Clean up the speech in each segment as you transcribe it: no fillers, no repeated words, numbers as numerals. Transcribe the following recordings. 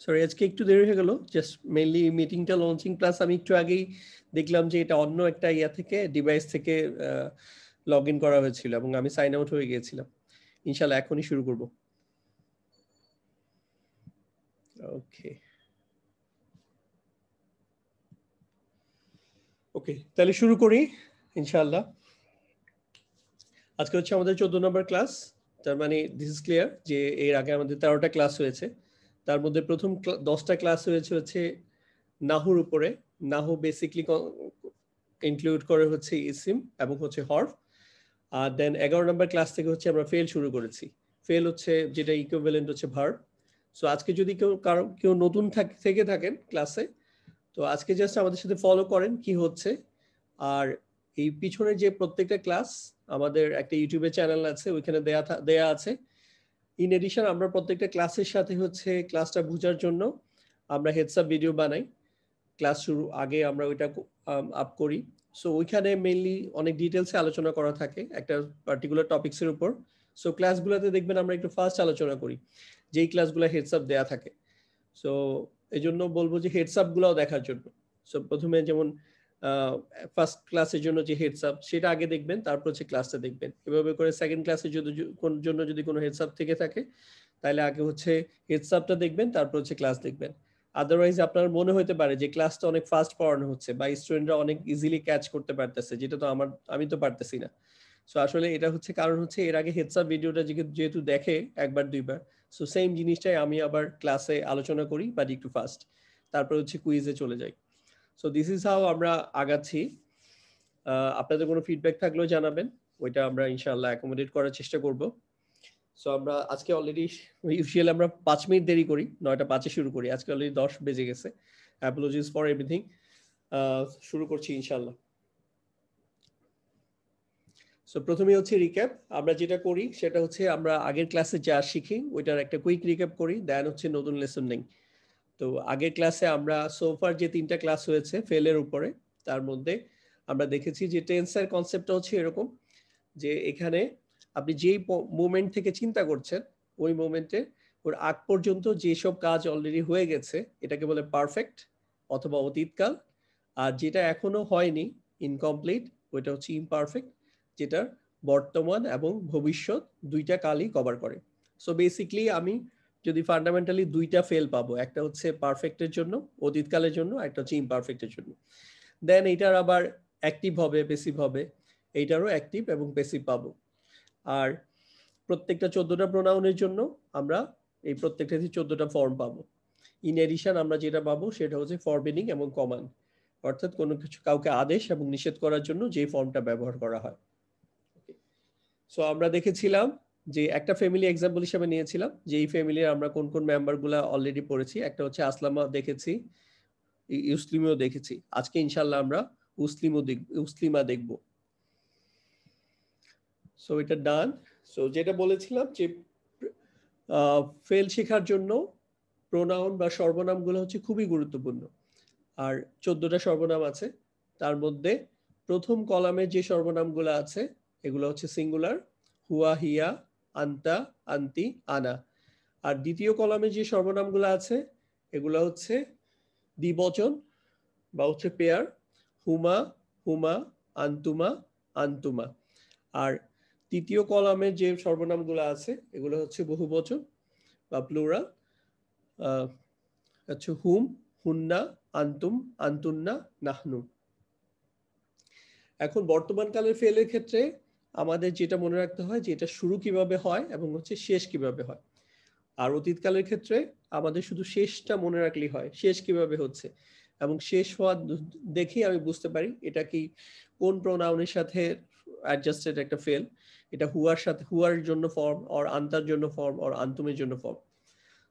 Sorry আজকে একটু দেরি হয়ে গেল, জাস্ট মেইনলি মিটিংটা লঞ্চিং প্লাস আমি একটু আগেই দেখলাম যে এটা অন্য একটা ইয়া থেকে ডিভাইস থেকে লগ ইন করা হয়েছিল এবং আমি সাইন আউট হয়ে গিয়েছিলাম। ইনশাল্লাহ এখনই শুরু করব। ওকে ওকে তাহলে শুরু করি ইনশাআল্লাহ। আজকে হচ্ছে আমাদের 14 নম্বর ক্লাস। তার মানে দিস ইজ ক্লিয়ার যে এর আগে আমাদের 13টা ক্লাস হয়েছে, তার মধ্যে প্রথম 10টা ক্লাস হচ্ছে নাহুর উপরে। নাহু বেসিকলি ইনক্লুড করে হচ্ছে ইসিম এবং হচ্ছে হরফ। আর দেন 11 নম্বর ক্লাস থেকে হচ্ছে আমরা ফেল শুরু করেছি। ফেল হচ্ছে যেটা ইকুইভ্যালেন্ট হচ্ছে ভার্ব। সো আজকে যদি কেউ নতুন থেকে থাকেন ক্লাসে, তো আজকে জাস্ট আমাদের সাথে ফলো করেন কি হচ্ছে। আর এই পিছনে যে প্রত্যেকটা ক্লাস আমাদের একটা ইউটিউবে চ্যানেল আছে, ওইখানে দেয়া আছে। ইন এডিশন আমরা প্রত্যেকটা ক্লাসের সাথে হচ্ছে ক্লাসটা বোঝার জন্য আমরা হেডসআপ ভিডিও বানাই। ক্লাস শুরু আগে আমরা ওইটা আপ করি। সো ওইখানে মেইনলি অনেক ডিটেলসে আলোচনা করা থাকে একটা পার্টিকুলার টপিকসের উপর। সো ক্লাসগুলোতে দেখবেন আমরা একটু ফার্স্ট আলোচনা করি, যেই ক্লাসগুলো হেডসআপ দেয়া থাকে। সো এই জন্য বলবো যে হেডসআপ গুলাও দেখার জন্য। সো প্রথমে যেমন ফার্স্ট ক্লাসের জন্য যে হেডসআপ সেটা আগে দেখবেন, তারপর হচ্ছে ক্লাসটা দেখবেন। এভাবে করে সেকেন্ড ক্লাসের জন্য যদি কোনো হেডসআপ থেকে থাকে তাহলে আগে হচ্ছে হেডসআপটা দেখবেন, তারপর হচ্ছে ক্লাস দেখবেন। আদারওয়াইজ আপনার মনে হতে পারে যে ক্লাসটা অনেক ফাস্ট পড়ানো হচ্ছে বা স্টুডেন্টরা অনেক ইজিলি ক্যাচ করতে পারতেছে, যেটা তো আমি তো পারতেছি না। সো আসলে এটা হচ্ছে কারণ হচ্ছে এর আগে হেডসআপ ভিডিওটা যেহেতু দেখে একবার দুইবার, সো সেম জিনিসটাই আমি আবার ক্লাসে আলোচনা করি বাট একটু ফাস্ট, তারপর হচ্ছে কুইজে চলে যাই। সো দিস ইজ হাউ আমরা আগাচ্ছি। আপনাদের কোনো ফিডব্যাক থাকলেও জানাবেন, ওইটা আমরা ইনশাআল্লাহ অ্যাকোমোডেট করার চেষ্টা করব। সো আমরা আজকে অলরেডি ইউজুয়ালি আমরা 5 মিনিট দেরি করি, 9টা 5-এ শুরু করি, আজকে অলরেডি 10 বেজে গেছে। Apologies for everything. শুরু করছি ইনশাআল্লাহ। সো প্রথমে হচ্ছে রিক্যাপ। আমরা যেটা করি সেটা হচ্ছে আমরা আগের ক্লাসে যা শিখি ওইটার একটা কুইক রিক্যাপ করি, দেন হচ্ছে নতুন লেসন নেই। তো আগের ক্লাসে আমরা সোফার যে 3টা ক্লাস হয়েছে ফেলের উপরে, তার মধ্যে আমরা দেখেছি যে টেন্সের কনসেপ্টটা হচ্ছে এরকম যে এখানে আপনি যেই মোমেন্ট থেকে চিন্তা করছেন ওই মোমেন্টে ওর আগ পর্যন্ত যেসব কাজ অলরেডি হয়ে গেছে এটাকে বলে পারফেক্ট অথবা অতীতকাল। আর যেটা এখনো হয়নি ইনকমপ্লিট ওইটা হচ্ছে ইমপারফেক্ট, যেটা বর্তমান এবং ভবিষ্যৎ দুইটা কালই কভার করে। সো বেসিকলি আমি যদি ফান্ডামেন্টালি দুইটা ফেল পাবো, একটা হচ্ছে পারফেক্টের জন্য অতীতকালের জন্য, একটা হচ্ছে ইমপারফেক্টের জন্য। দেন এইটার আবার অ্যাক্টিভ হবে পেসিভ হবে, এইটারও অ্যাক্টিভ এবং পেসিভ পাবো। আর প্রত্যেকটা 14টা প্রোনাউনের জন্য আমরা এই প্রত্যেকটাতে 14টা ফর্ম পাবো। ইন এডিশন আমরা যেটা পাবো সেটা হচ্ছে ফরবিডিং এবং কমান্ড, অর্থাৎ কোনো কিছু কাউকে আদেশ এবং নিষেধ করার জন্য যে ফর্মটা ব্যবহার করা হয়। সো আমরা দেখেছিলাম যে একটা ফ্যামিলি এক্সাম্পল হিসেবে নিয়েছিলাম যে এই ফ্যামিলির আমরা কোন কোন মেম্বারগুলা অলরেডি পড়েছি। একটা হচ্ছে আসলামা দেখেছি, ইউসলিমিও দেখেছি। আজকে ইনশাআল্লাহ আমরা উসলিমা দেখব। সো এটা ডান। সো যেটা বলেছিলাম যে ফেল শেখার জন্য প্রোনাউন বা সর্বনামগুলো হচ্ছে খুবই গুরুত্বপূর্ণ। আর 14টা সর্বনাম আছে, তার মধ্যে প্রথম কলামে যে সর্বনামগুলো আছে এগুলো হচ্ছে সিঙ্গুলার, হুয়া হিয়া আন্তা আন্তি আনা। আর দ্বিতীয় কলামে যে সর্বনামগুলো আছে এগুলো হচ্ছে দ্বিবচন বা হচ্ছে পেয়ার, হুমা হুমা আন্তুমা আন্তুমা। আর তৃতীয় কলামে যে সর্বনামগুলো আছে এগুলো হচ্ছে বহুবচন বা প্লুরাল, হচ্ছে হুম হুন্না আন্তুম আন্তুন্না নাহনু। এখন বর্তমান কালের ফেলের ক্ষেত্রে আমাদের যেটা মনে রাখতে হয় যে এটা শুরু কিভাবে হয় এবং হচ্ছে শেষ কিভাবে হয়। আর অতীতকালের ক্ষেত্রে আমাদের শুধু শেষটা মনে রাখলেই হয়, শেষ কিভাবে হচ্ছে এবং শেষ হওয়া দেখেই আমি বুঝতে পারি এটা কি কোন প্রোনাউনের সাথে অ্যাডজাস্টেড একটা ফেল। এটা হুয়ার সাথে, হুয়ার জন্য ফর্ম, অর আন্তার জন্য ফর্ম, অর আন্তুমের জন্য ফর্ম।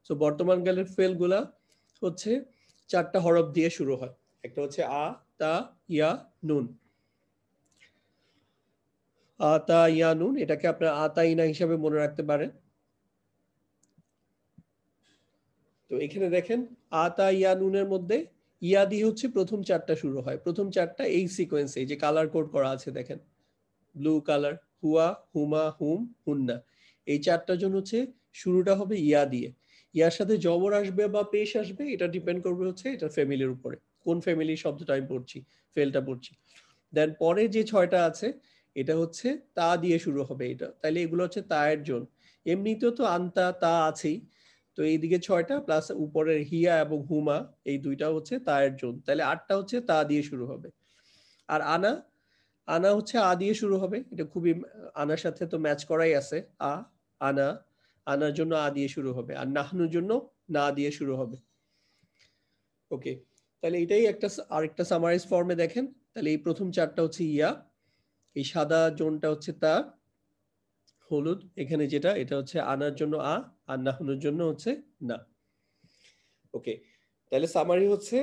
সো বর্তমান কালের ফেলগুলা হচ্ছে 4টা হরফ দিয়ে শুরু হয়। একটা হচ্ছে আ, তা, ইয়া, নুন। আ, তা, ইয়া, নুন, এটাকে আপনার আতাইনা হিসাবে মনে রাখতে পারেন। তো এখানে দেখেন আতা ইয়া নুনের মধ্যে ইয়া দিয়ে হচ্ছে প্রথম 4টা শুরু হয়। প্রথম 4টা এই সিকোয়েন্সে, যে কালার কোড করা আছে দেখেন, ব্লু কালার, হুয়া হুমা হুম হুন্না, এই 4টার জন্য হচ্ছে শুরুটা হবে ইয়া দিয়ে। ইয়ার সাথে জবর আসবে বা পেশ আসবে এটা ডিপেন্ড করবে হচ্ছে এটা ফ্যামিলির উপরে, কোন ফ্যামিলির শব্দটা আমি পড়ছি, ফেলটা পড়ছি। দেন পরে যে 6টা আছে এটা হচ্ছে তা দিয়ে শুরু হবে, এটা তাহলে এগুলো হচ্ছে তায়ের জোন। এমনিতেও তো আন্তা তা আছেই, তো এইদিকে 6টা প্লাস উপরের হিয়া এবং হুমা এই দুইটা হচ্ছে তায়ের জোন, তাহলে 8টা হচ্ছে তা দিয়ে শুরু হবে। আর আনা, আনা হচ্ছে আ দিয়ে শুরু হবে, এটা খুবই আনার সাথে তো ম্যাচ করাই আছে। আনা, আনার জন্য আ দিয়ে শুরু হবে, আর নাহনুর জন্য না দিয়ে শুরু হবে। ওকে, তাহলে এটাই একটা আরেকটা সামারাইজ ফর্মে দেখেন। তাহলে এই প্রথম 4টা হচ্ছে ইয়া, এই সাদা জোনটা হচ্ছে তা, হলুদ এখানে যেটা এটা হচ্ছে আনার জন্য আ, আর নাহনুর জন্য হচ্ছে না। ওকে, তাহলে সামারি হচ্ছে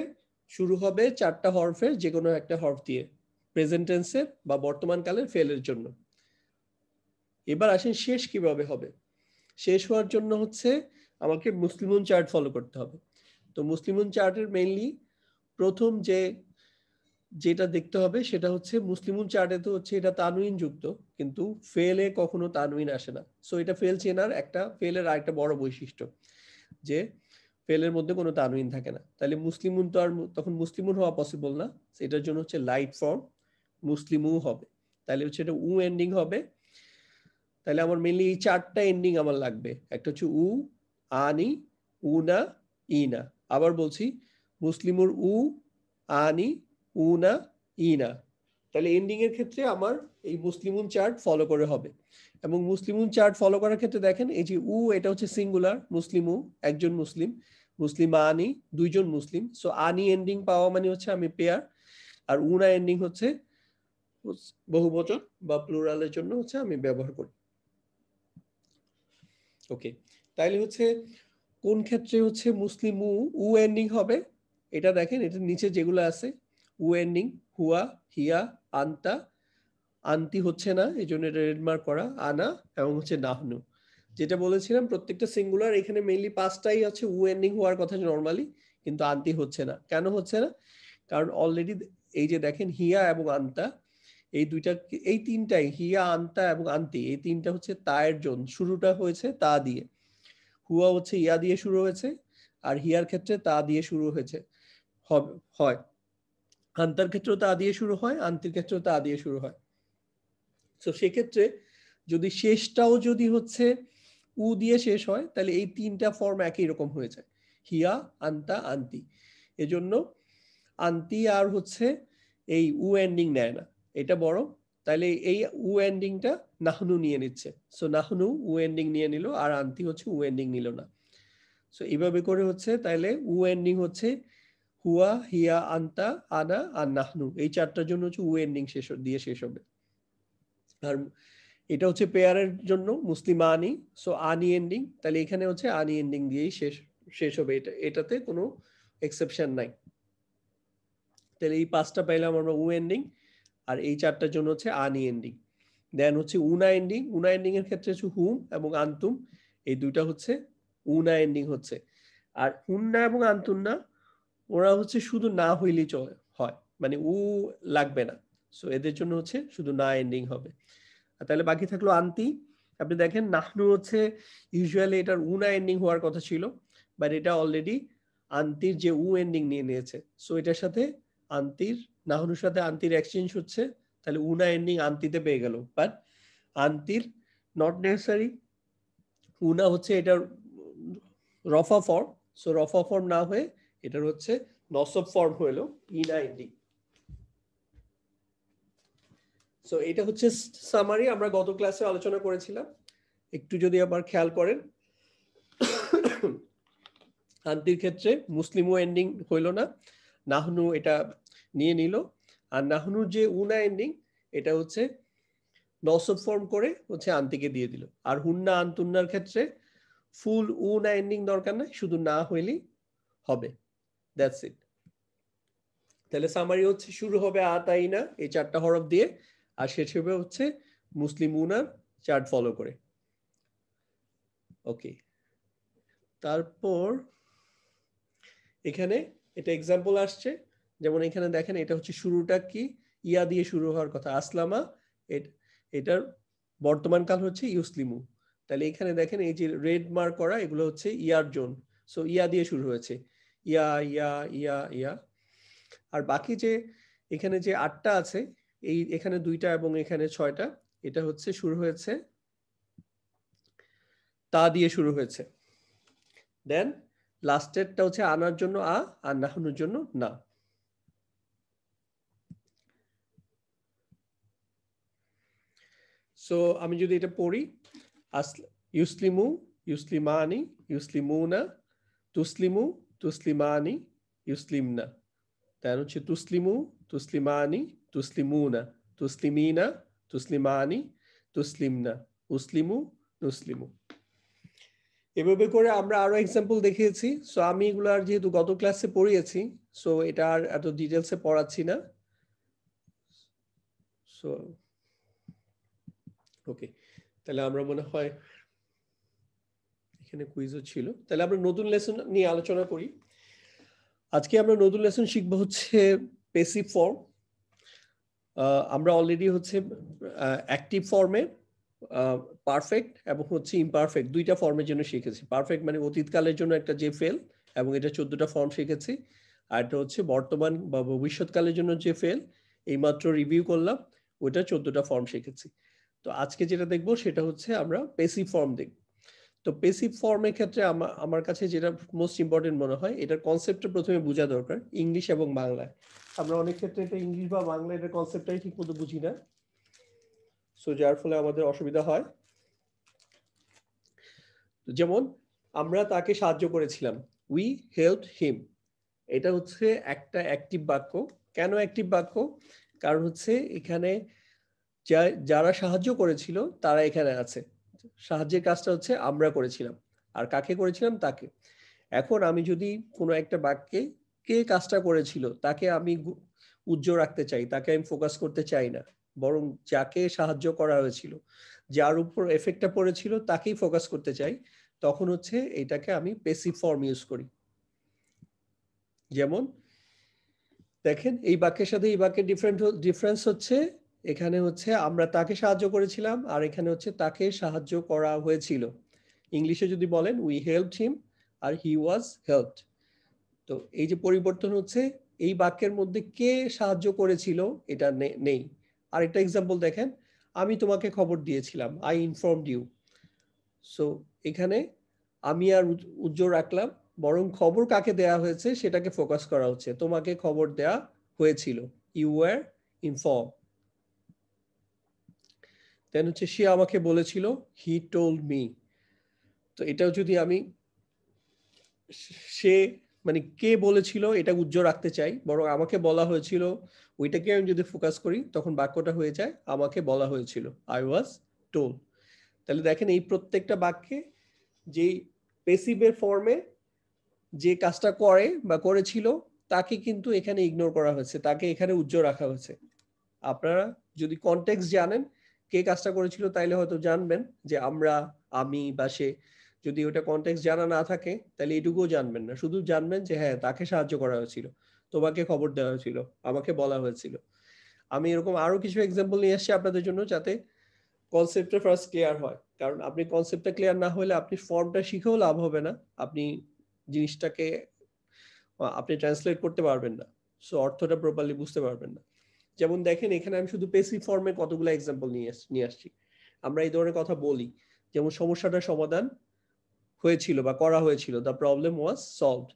শুরু হবে 4টা হরফের যে কোনো একটা হরফ দিয়ে, প্রেজেন্ট টেন্সের বা বর্তমান কালের ফেলের জন্য। এবার আসেন শেষ কিভাবে হবে। শেষ হওয়ার জন্য হচ্ছে আমাকে মুসলিমুন চার্ট ফলো করতে হবে। তো মুসলিমুন চার্টের মেইনলি প্রথম যেটা দেখতে হবে সেটা হচ্ছে মুসলিমুন চার্টে তো হচ্ছে এটা তানউইন যুক্ত, কিন্তু ফেলে কখনো তানউইন আসে না। সো এটা ফেল চেনার একটা, ফেলের আরেকটা বড় বৈশিষ্ট্য যে ফেলের মধ্যে কোনো তানউইন থাকে না। তাহলে মুসলিমুন তো আর তখন মুসলিমুন হওয়া পসিবল না, সেটার জন্য হচ্ছে লাইট ফর্ম মুসলিমু হবে। তাহলে হচ্ছে এটা উ এন্ডিং হবে। তাহলে আমার মেইনলি এই 4টা এন্ডিং আমার লাগবে, একটা হচ্ছে উ, আনি, উনা, ইনা। আবার বলছি, মুসলিমুর উ, আনি, উনা, ইনা। তাহলে এন্ডিং এর ক্ষেত্রে আমার এই মুসলিমুন চার্ট ফলো করে হবে। এবং মুসলিমুন চার্ট ফলো করার ক্ষেত্রে দেখেন এই যে উ এটা হচ্ছে সিঙ্গুলার, মুসলিমু একজন মুসলিম, মুসলিমা আনি দুইজন মুসলিম। সো আনি এন্ডিং পাওয়া মানে হচ্ছে আমি পেয়ার, আর উনা এন্ডিং হচ্ছে বহুবচন বা প্লুরালের জন্য হচ্ছে আমি ব্যবহার করি। ওকে, তাইলে হচ্ছে কোন ক্ষেত্রে হচ্ছে মুসলিম উ এন্ডিং হবে এটা দেখেন, এটা নিচে যেগুলো আছে উ এন্ডিং, হুয়া, হিয়া, আন্তা, আন্তি হচ্ছে না এই জন্য এটা রেড মার্ক করা, আনা এবং হচ্ছে নাহনু। যেটা বলেছিলাম প্রত্যেকটা সিঙ্গুলার, এখানে মেইনলি 5টাই হচ্ছে উ এন্ডিং হওয়ার কথা নর্মালি, কিন্তু আন্তি হচ্ছে না। কেন হচ্ছে না? কারণ অলরেডি এই যে দেখেন হিয়া এবং আন্তা এই দুইটা, এই 3টাই হিয়া, আন্তা এবং আন্তি এই 3টা হচ্ছে তায়ের জোন, শুরুটা হয়েছে তা দিয়ে। হুয়া হচ্ছে ইয়া দিয়ে শুরু হয়েছে, আর হিয়ার ক্ষেত্রে তা দিয়ে শুরু হয়েছে হয়। আন্তার ক্ষেত্রেও তা দিয়ে শুরু হয়, আন্তির ক্ষেত্রেও তা দিয়ে শুরু হয়। তো সেক্ষেত্রে যদি শেষটাও যদি হচ্ছে উ দিয়ে শেষ হয় তাহলে এই 3টা ফর্ম একই রকম হয়ে যায়, হিয়া, আন্তা, আন্তি। এজন্য আন্তি আর হচ্ছে এই উ এন্ডিং নেয় না, এটা বড়। তাহলে এই উ এন্ডিংটা নাহনু নিয়ে নিচ্ছে। সো নাহনু উ এন্ডিং নিয়ে নিল, আর আন্তি হচ্ছে উ এন্ডিং নিল না। সো এইভাবে করে হচ্ছে তাহলে উ এন্ডিং হচ্ছে হুয়া, হিয়া, আন্তা, আনা আর নাহনু, এই 4টার জন্য হচ্ছে উ এন্ডিং শেষ দিয়ে শেষ হবে। আর এটা হচ্ছে পেয়ারের জন্য মুসলিমা আনি, সো আনি এন্ডিং, তাহলে এখানে হচ্ছে আনি এন্ডিং দিয়েই শেষ হবে, এটাতে কোনো এক্সেপশন নাই। তাহলে এই 5টা পাইলাম আমরা উ এন্ডিং, আর এই 4টার জন্য হচ্ছে আনি এন্ডিং। দেন হচ্ছে উনা এন্ডিং, উনা এন্ডিং এর ক্ষেত্রে হচ্ছে হুম এবং আন্তুম, এই দুইটা হচ্ছে উনা এন্ডিং হচ্ছে। আর হুন্না এবং আন্তুন্না ওরা হচ্ছে শুধু না হইলেই চলে হয়, মানে উ লাগবে না। সো এদের জন্য হচ্ছে শুধু না এন্ডিং হবে। আর তাহলে বাকি থাকলো আন্তি। আপনি দেখেন নাহনু হচ্ছে ইউজুয়ালি এটার উনা এন্ডিং হওয়ার কথা ছিল, বাট এটা অলরেডি আন্তির যে উ এন্ডিং নিয়ে নিয়েছে। সো এটার সাথে আন্তির, নাহনুর সাথে আন্তির এক্সচেঞ্জ হচ্ছে, তাহলে উনা এন্ডিং আন্তিতে পেয়ে গেল। বাট আন্তির নট নেসেসারি, উনা হচ্ছে এটার রফা ফর্ম। সো রফা ফর্ম না হয়ে এটার হচ্ছে নসব ফর্ম হলো ইনা এন্ডিং। সো এটা হচ্ছে সামারি, আমরা গত ক্লাসে আলোচনা করেছিলাম। একটু যদি আবার খেয়াল করেন, আন্তির ক্ষেত্রে মুসলিমও এন্ডিং হইল না, নাহনু এটা নিয়ে নিল। আর নাহনুর যে উনা এন্ডিং এটা হচ্ছে নসব ফর্ম করে হচ্ছে আন্তিকে দিয়ে দিল। আর হুন্না আন্তুন্নার ক্ষেত্রে ফুল উনা এন্ডিং দরকার নাই, শুধু না হইলেই হবে, দ্যাটস ইট। তাহলে সামারি হচ্ছে শুরু হবে আতাইনা এই 4টা হরফ দিয়ে, আর শেষ হবে হচ্ছে মুসলিম উনার চার্ট ফলো করে। ওকে, তারপর এখানে এটা এক্সাম্পল আসছে, যেমন এখানে দেখেন এটা হচ্ছে শুরুটা কি ইয়া দিয়ে শুরু হওয়ার কথা, আসলামা, এটার বর্তমান কাল হচ্ছে ইউসলিমু। তাহলে এখানে দেখেন এই যে রেড মার্ক করা এগুলো হচ্ছে ইয়ার জোন, সো ইয়া দিয়ে শুরু হয়েছে, ইয়া ইয়া ইয়া ইয়া। আর বাকি যে এখানে যে 8টা আছে, এই এখানে 2টা এবং এখানে 6টা, এটা হচ্ছে শুরু হয়েছে তা দিয়ে শুরু হয়েছে। দেন লাস্টেরটা হচ্ছে আনার জন্য আ আর নাহনুর জন্য না। সো আমি যদি এটা পড়ি, ইউসলিমু, ইউসলিমানি, ইউসলিমুনা, তুসলিমু, তুসলিমানি, ইউসলিমনা। তার হচ্ছে তুসলিমু, তুসলিমানি, তুসলিমুনা, তুসলিমিনা, তুসলিমানি, তুসলিমনা, উসলিমু, নুসলিমু। এভাবে করে আমরা আরো এক্সাম্পল দেখিয়েছি। সো আমি এগুলার যেহেতু গত ক্লাসে পড়িয়েছি, সো এটা আর এত ডিটেলসে পড়াচ্ছি না। সো ওকে, তাহলে আমরা মনে হয় এখানে কুইজও ছিল, তাহলে আমরা নতুন লেসন নিয়ে আলোচনা করি। আজকে আমরা নতুন লেসন শিখবো হচ্ছে প্যাসিভ ফর্ম। আমরা অলরেডি হচ্ছে অ্যাক্টিভ ফর্মে পারফেক্ট এবং হচ্ছে ইমপারফেক্ট দুইটা ফর্মের জন্য শিখেছি। পারফেক্ট মানে অতীতকালের জন্য একটা যে ফেল, এবং এটা 14টা ফর্ম শিখেছি। আর এটা হচ্ছে বর্তমান বা ভবিষ্যৎকালের জন্য যে ফেল, এইমাত্র রিভিউ করলাম, ওইটা 14টা ফর্ম শিখেছি। তো আজকে যেটা দেখবো সেটা হচ্ছে আমরা প্যাসিভ ফর্ম দেখব। তো প্যাসিভ ফর্মের ক্ষেত্রে আমার কাছে যেটা মোস্ট ইম্পর্টেন্ট মনে হয়, এটার কনসেপ্টটা প্রথমে বোঝা দরকার ইংলিশ এবং বাংলায়। আমরা অনেক ক্ষেত্রে এটা ইংলিশ বা বাংলা এটার কনসেপ্টটাই ঠিক মতো বুঝি না, সো যার ফলে আমাদের অসুবিধা হয়। যেমন আমরা তাকে সাহায্য করেছিলাম, উই হেল্পড হিম। এটা হচ্ছে একটা অ্যাক্টিভ বাক্য। কেন অ্যাক্টিভ বাক্য? কারণ হচ্ছে এখানে যারা সাহায্য করেছিল তারা এখানে আছে, সাহায্যের কাজটা হচ্ছে আমরা করেছিলাম, আর কাকে করেছিলাম? তাকে। এখন আমি যদি কোনো একটা বাক্যে কে কাজটা করেছিল তাকে আমি উজ্জ্বল রাখতে চাই, তাকে আমি ফোকাস করতে চাই না, বরং যাকে সাহায্য করা হয়েছিল, যার উপর এফেক্টটা পড়েছিল তাকেই ফোকাস করতে চাই, তখন হচ্ছে এটাকে আমি প্যাসিভ ফর্ম ইউজ করি। যেমন দেখেন এই বাক্যের সাথে এই বাক্যের ডিফারেন্স হচ্ছে, এখানে হচ্ছে আমরা তাকে সাহায্য করেছিলাম, আর এখানে হচ্ছে তাকে সাহায্য করা হয়েছিল। ইংলিশে যদি বলেন উই হেল্পড হিম, আর হি ওয়াজ হেল্পড। তো এই যে পরিবর্তন হচ্ছে, এই বাক্যের মধ্যে কে সাহায্য করেছিল এটা নেই। আর একটা এক্সাম্পল দেখেন, আমি তোমাকে খবর দিয়েছিলাম, আই ইনফর্মড ইউ। সো এখানে আমি আর উজ্জ্বল রাখলাম, বরং খবর কাকে দেয়া হয়েছে সেটাকে ফোকাস করা হচ্ছে, তোমাকে খবর দেয়া হয়েছিল, ইউ ওয়্যার ইনফর্ম। দেন হচ্ছে সে আমাকে বলেছিল, হি টোল্ড মি। তো এটাও যদি আমি সে মানে কে বলেছিল এটা উজ্জ্বল রাখতে চাই, বরং আমাকে বলা হয়েছিল ওইটাকে আমি যদি ফোকাস করি তখন বাক্যটা হয়ে যায় আমাকে বলা হয়েছিল, আই ওয়াজ টোল্ড। তাহলে দেখেন এই প্রত্যেকটা বাক্যে যেই প্যাসিভের ফর্মে যে কাজটা করে বা করেছিল তাকে কিন্তু এখানে ইগনোর করা হয়েছে, তাকে এখানে উজ্জ্বল রাখা হয়েছে। আপনারা যদি কনটেক্সট জানেন কে কাজটা করেছিল তাইলে হয়তো জানবেন যে আমরা, আমি বা সে। যদি ওটা কনটেক্সট জানা না থাকে তাহলে এটুকুও জানবেন না, শুধু জানবেন যে হ্যাঁ তাকে সাহায্য করা হয়েছিল, তোমাকে খবর দেওয়া হয়েছিল, আমাকে বলা হয়েছিল। আমি এরকম আরো কিছু এক্সাম্পল নিয়ে আসছি আপনাদের জন্য, যাতে কনসেপ্টটা ফার্স্ট ক্লিয়ার হয়। কারণ আপনি কনসেপ্টটা ক্লিয়ার না হলে আপনি ফর্মটা শিখেও লাভ হবে না, আপনি জিনিসটাকে আপনি ট্রান্সলেট করতে পারবেন না, সো অর্থটা প্রপারলি বুঝতে পারবেন না। যেমন দেখেন এখানে আমি শুধু প্যাসিভ ফর্মে কতগুলো এক্সাম্পল নিয়ে আসছি। আমরা এই ধরনের কথা বলি, যেমন সমস্যাটার সমাধান হয়েছিল বা করা হয়েছিল, দ্য প্রবলেম ওয়াজ সলভড।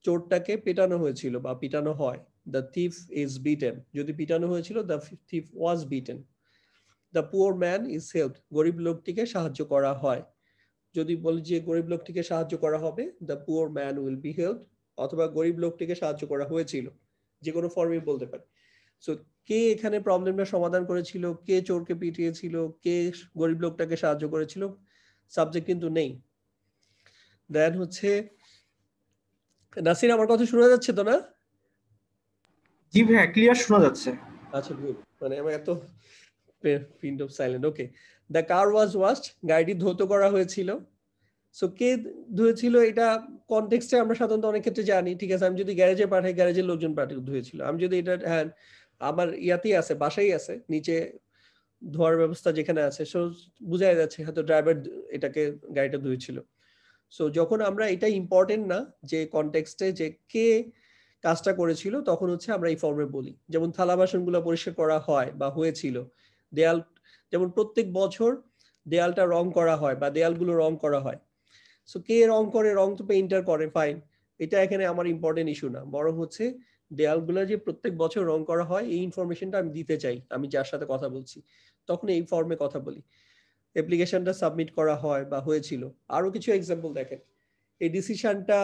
চোরটাকে পেটানো হয়েছিল বা পিটানো হয়, দ্য থিফ ইজ বিটেন। যদি পিটানো হয়েছিল, the thief was beaten. The poor man is helped, গরিব লোকটিকে সাহায্য করা হয়। যদি বলি যে গরিব লোকটিকে সাহায্য করা হবে, the poor man will be helped, অথবা গরিব লোকটিকে সাহায্য করা হয়েছিল, যে কোনো ফর্মে বলতে পারি। সো কে এখানে প্রবলেমটা সমাধান করেছিল, কে চোরকে পিটিয়েছিল, কে গরিব লোকটাকে সাহায্য করেছিল, সাবজেক্ট কিন্তু নেই। দেন হচ্ছে নাসির, আমার কথা শোনা যাচ্ছে তো না? জি ভাইয়া, ক্লিয়ার শোনা যাচ্ছে। আচ্ছা গুড, মানে আমার এত pin of silent. Okay, the car was washed, গাড়িটি ধৌত করা হয়েছিল। সো কে ধুয়েছিল এটা কনটেক্সটে আমরা সাধারণত অনেক ক্ষেত্রে জানি, ঠিক আছে। আমি যদি গ্যারেজে পাঠাই, গ্যারেজের লোকজন ধুয়েছিল। আমি যদি এটা হ্যাঁ আমার ইয়াতেই আছে, বাসাই আছে, নিচে ধোয়ার ব্যবস্থা যেখানে আছে, সো বোঝাই যাচ্ছে হয়তো ড্রাইভার এটাকে গাড়িটা ধুয়েছিল। সো যখন আমরা এটা ইম্পর্টেন্ট না যে কনটেক্সটে যে কে কাজটা করেছিল, তখন হচ্ছে আমরা এই ফর্মে বলি। যেমন থালা বাসনগুলো পরিষ্কার করা হয় বা হয়েছিল, দেয়াল, যেমন প্রত্যেক বছর দেয়ালটা রং করা হয় বা দেয়ালগুলো রং করা হয়। সো কে রং করে, রং তো পেইন্টার করে, ফাইন, এটা এখানে আমার ইম্পর্টেন্ট ইস্যু না, বরং হচ্ছে দেয়ালগুলো যে প্রত্যেক বছর রং করা হয় এই ইনফরমেশনটা আমি দিতে চাই, আমি যার সাথে কথা বলছি, তখন এই ফর্মে কথা বলি। অ্যাপ্লিকেশনটা সাবমিট করা হয় বা হয়েছিল। আরো কিছু এক্সাম্পল দেখেন, এই ডিসিশনটা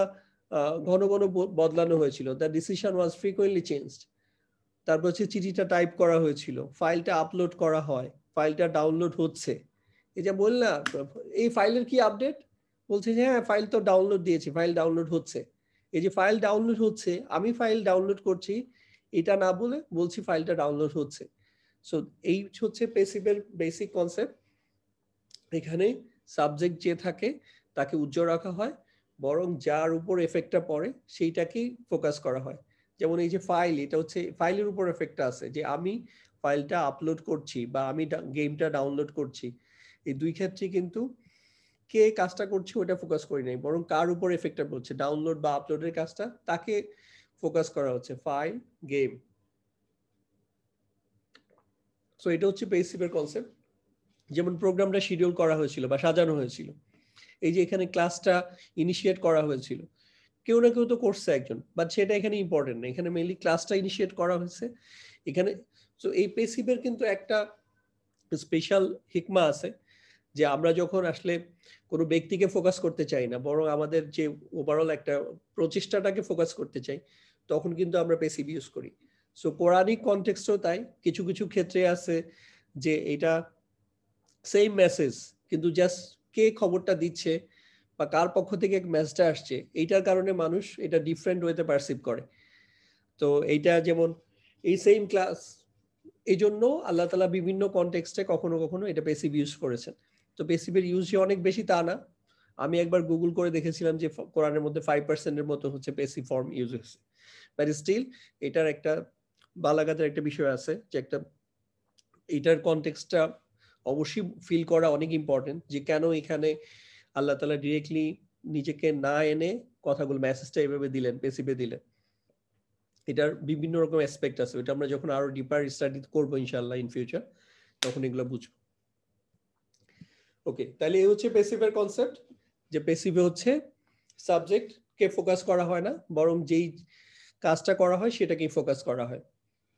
ঘন ঘন বদলানো হয়েছিল, the decision was frequently changed. তারপর হচ্ছে চিঠিটা টাইপ করা হয়েছিল, ফাইলটা আপলোড করা হয়, ফাইলটা ডাউনলোড হচ্ছে। এই যে বললাম এই ফাইলের কি আপডেট, বলছে যে হ্যাঁ ফাইল তো ডাউনলোড দিয়েছি, ফাইল ডাউনলোড হচ্ছে। এই যে ফাইল ডাউনলোড হচ্ছে, আমি ফাইল ডাউনলোড করছি এটা না বলে বলছি ফাইলটা ডাউনলোড হচ্ছে। সো এই হচ্ছে প্যাসিভের বেসিক কনসেপ্ট। এখানে সাবজেক্ট যে থাকে তাকে উজ্জ্বল রাখা হয়, বরং যার উপর এফেক্টটা পড়ে সেইটাকেই ফোকাস করা হয়। যেমন এই যে ফাইল, এটা হচ্ছে ফাইলের উপর এফেক্টটা আছে, যে আমি ফাইলটা আপলোড করছি বা আমি গেমটা ডাউনলোড করছি, এই দুই ক্ষেত্রে কিন্তু কে কাজটা করছে ওটা ফোকাস করি নাই, বরং কার উপর এফেক্টটা পড়ছে, ডাউনলোড বা আপলোডের কাজটা, তাকে ফোকাস করা হচ্ছে, ফাইল, গেম। সো এটা হচ্ছে প্যাসিভের কনসেপ্ট। যেমন প্রোগ্রামটা শিডিউল করা হয়েছিল বা সাজানো হয়েছিল, এই যে এখানে ক্লাসটা ইনিশিয়েট করা হয়েছিল, কেউ না কেউ তো করছে একজন, বাট সেটা এখানে ইম্পর্টেন্ট না, এখানে মেইনলি ক্লাসটা ইনিশিয়েট করা হয়েছে এখানে। সো এই প্যাসিভের কিন্তু একটা স্পেশাল হিকমা আছে, যে আমরা যখন আসলে কোনো ব্যক্তিকে ফোকাস করতে চাই না, বরং আমাদের যে ওভারঅল একটা প্রচেষ্টাটাকে ফোকাস করতে চাই, তখন কিন্তু আমরা প্যাসিভ ইউজ করি। সো কোরআনিক কনটেক্সটও তাই, কিছু কিছু ক্ষেত্রে আছে যে এটা সেম মেসেজ, কিন্তু জাস্ট কে খবরটা দিচ্ছে বা কার পক্ষ থেকে মেসেজটা আসছে, এইটার কারণে মানুষ এটা ডিফারেন্ট ওয়েতে পারসিভ করে। তো এইটা যেমন এই সেম ক্লাস, এই জন্য আল্লাহ তালা বিভিন্ন কনটেক্সটে কখনো কখনো এটা প্যাসিভ ইউজ করেছেন। তো প্যাসিভের ইউজ যে অনেক বেশি তা না, আমি একবার গুগল করে দেখেছিলাম যে কোরআনের মধ্যে 5%-এর মতো হচ্ছে প্যাসিভ ফর্ম ইউজ হয়েছে, বাট স্টিল এটার একটা বালাগাতের একটা বিষয় আছে, যে একটা এটার কনটেক্সটটা অবশ্যই ফিল করা অনেক ইম্পর্টেন্ট, যে কেন এখানে আল্লাহ তালা ডিরেক্টলি নিজেকে না এনে কথাগুলো মেসেজটা এভাবে দিলেন, প্যাসিভে দিলেন। এটার বিভিন্ন রকম অ্যাসপেক্ট আছে, ওটা আমরা যখন আরো ডিপার স্টাডি করবো ইনশাআল্লাহ ইন ফিউচার, তখন এগুলো বুঝবো। ওকে, তাহলে এই হচ্ছে প্যাসিভের কনসেপ্ট, যে প্যাসিভে হচ্ছে সাবজেক্ট কে ফোকাস করা হয় না, বরং যেই কাজটা করা হয় সেটাকেই ফোকাস করা হয়।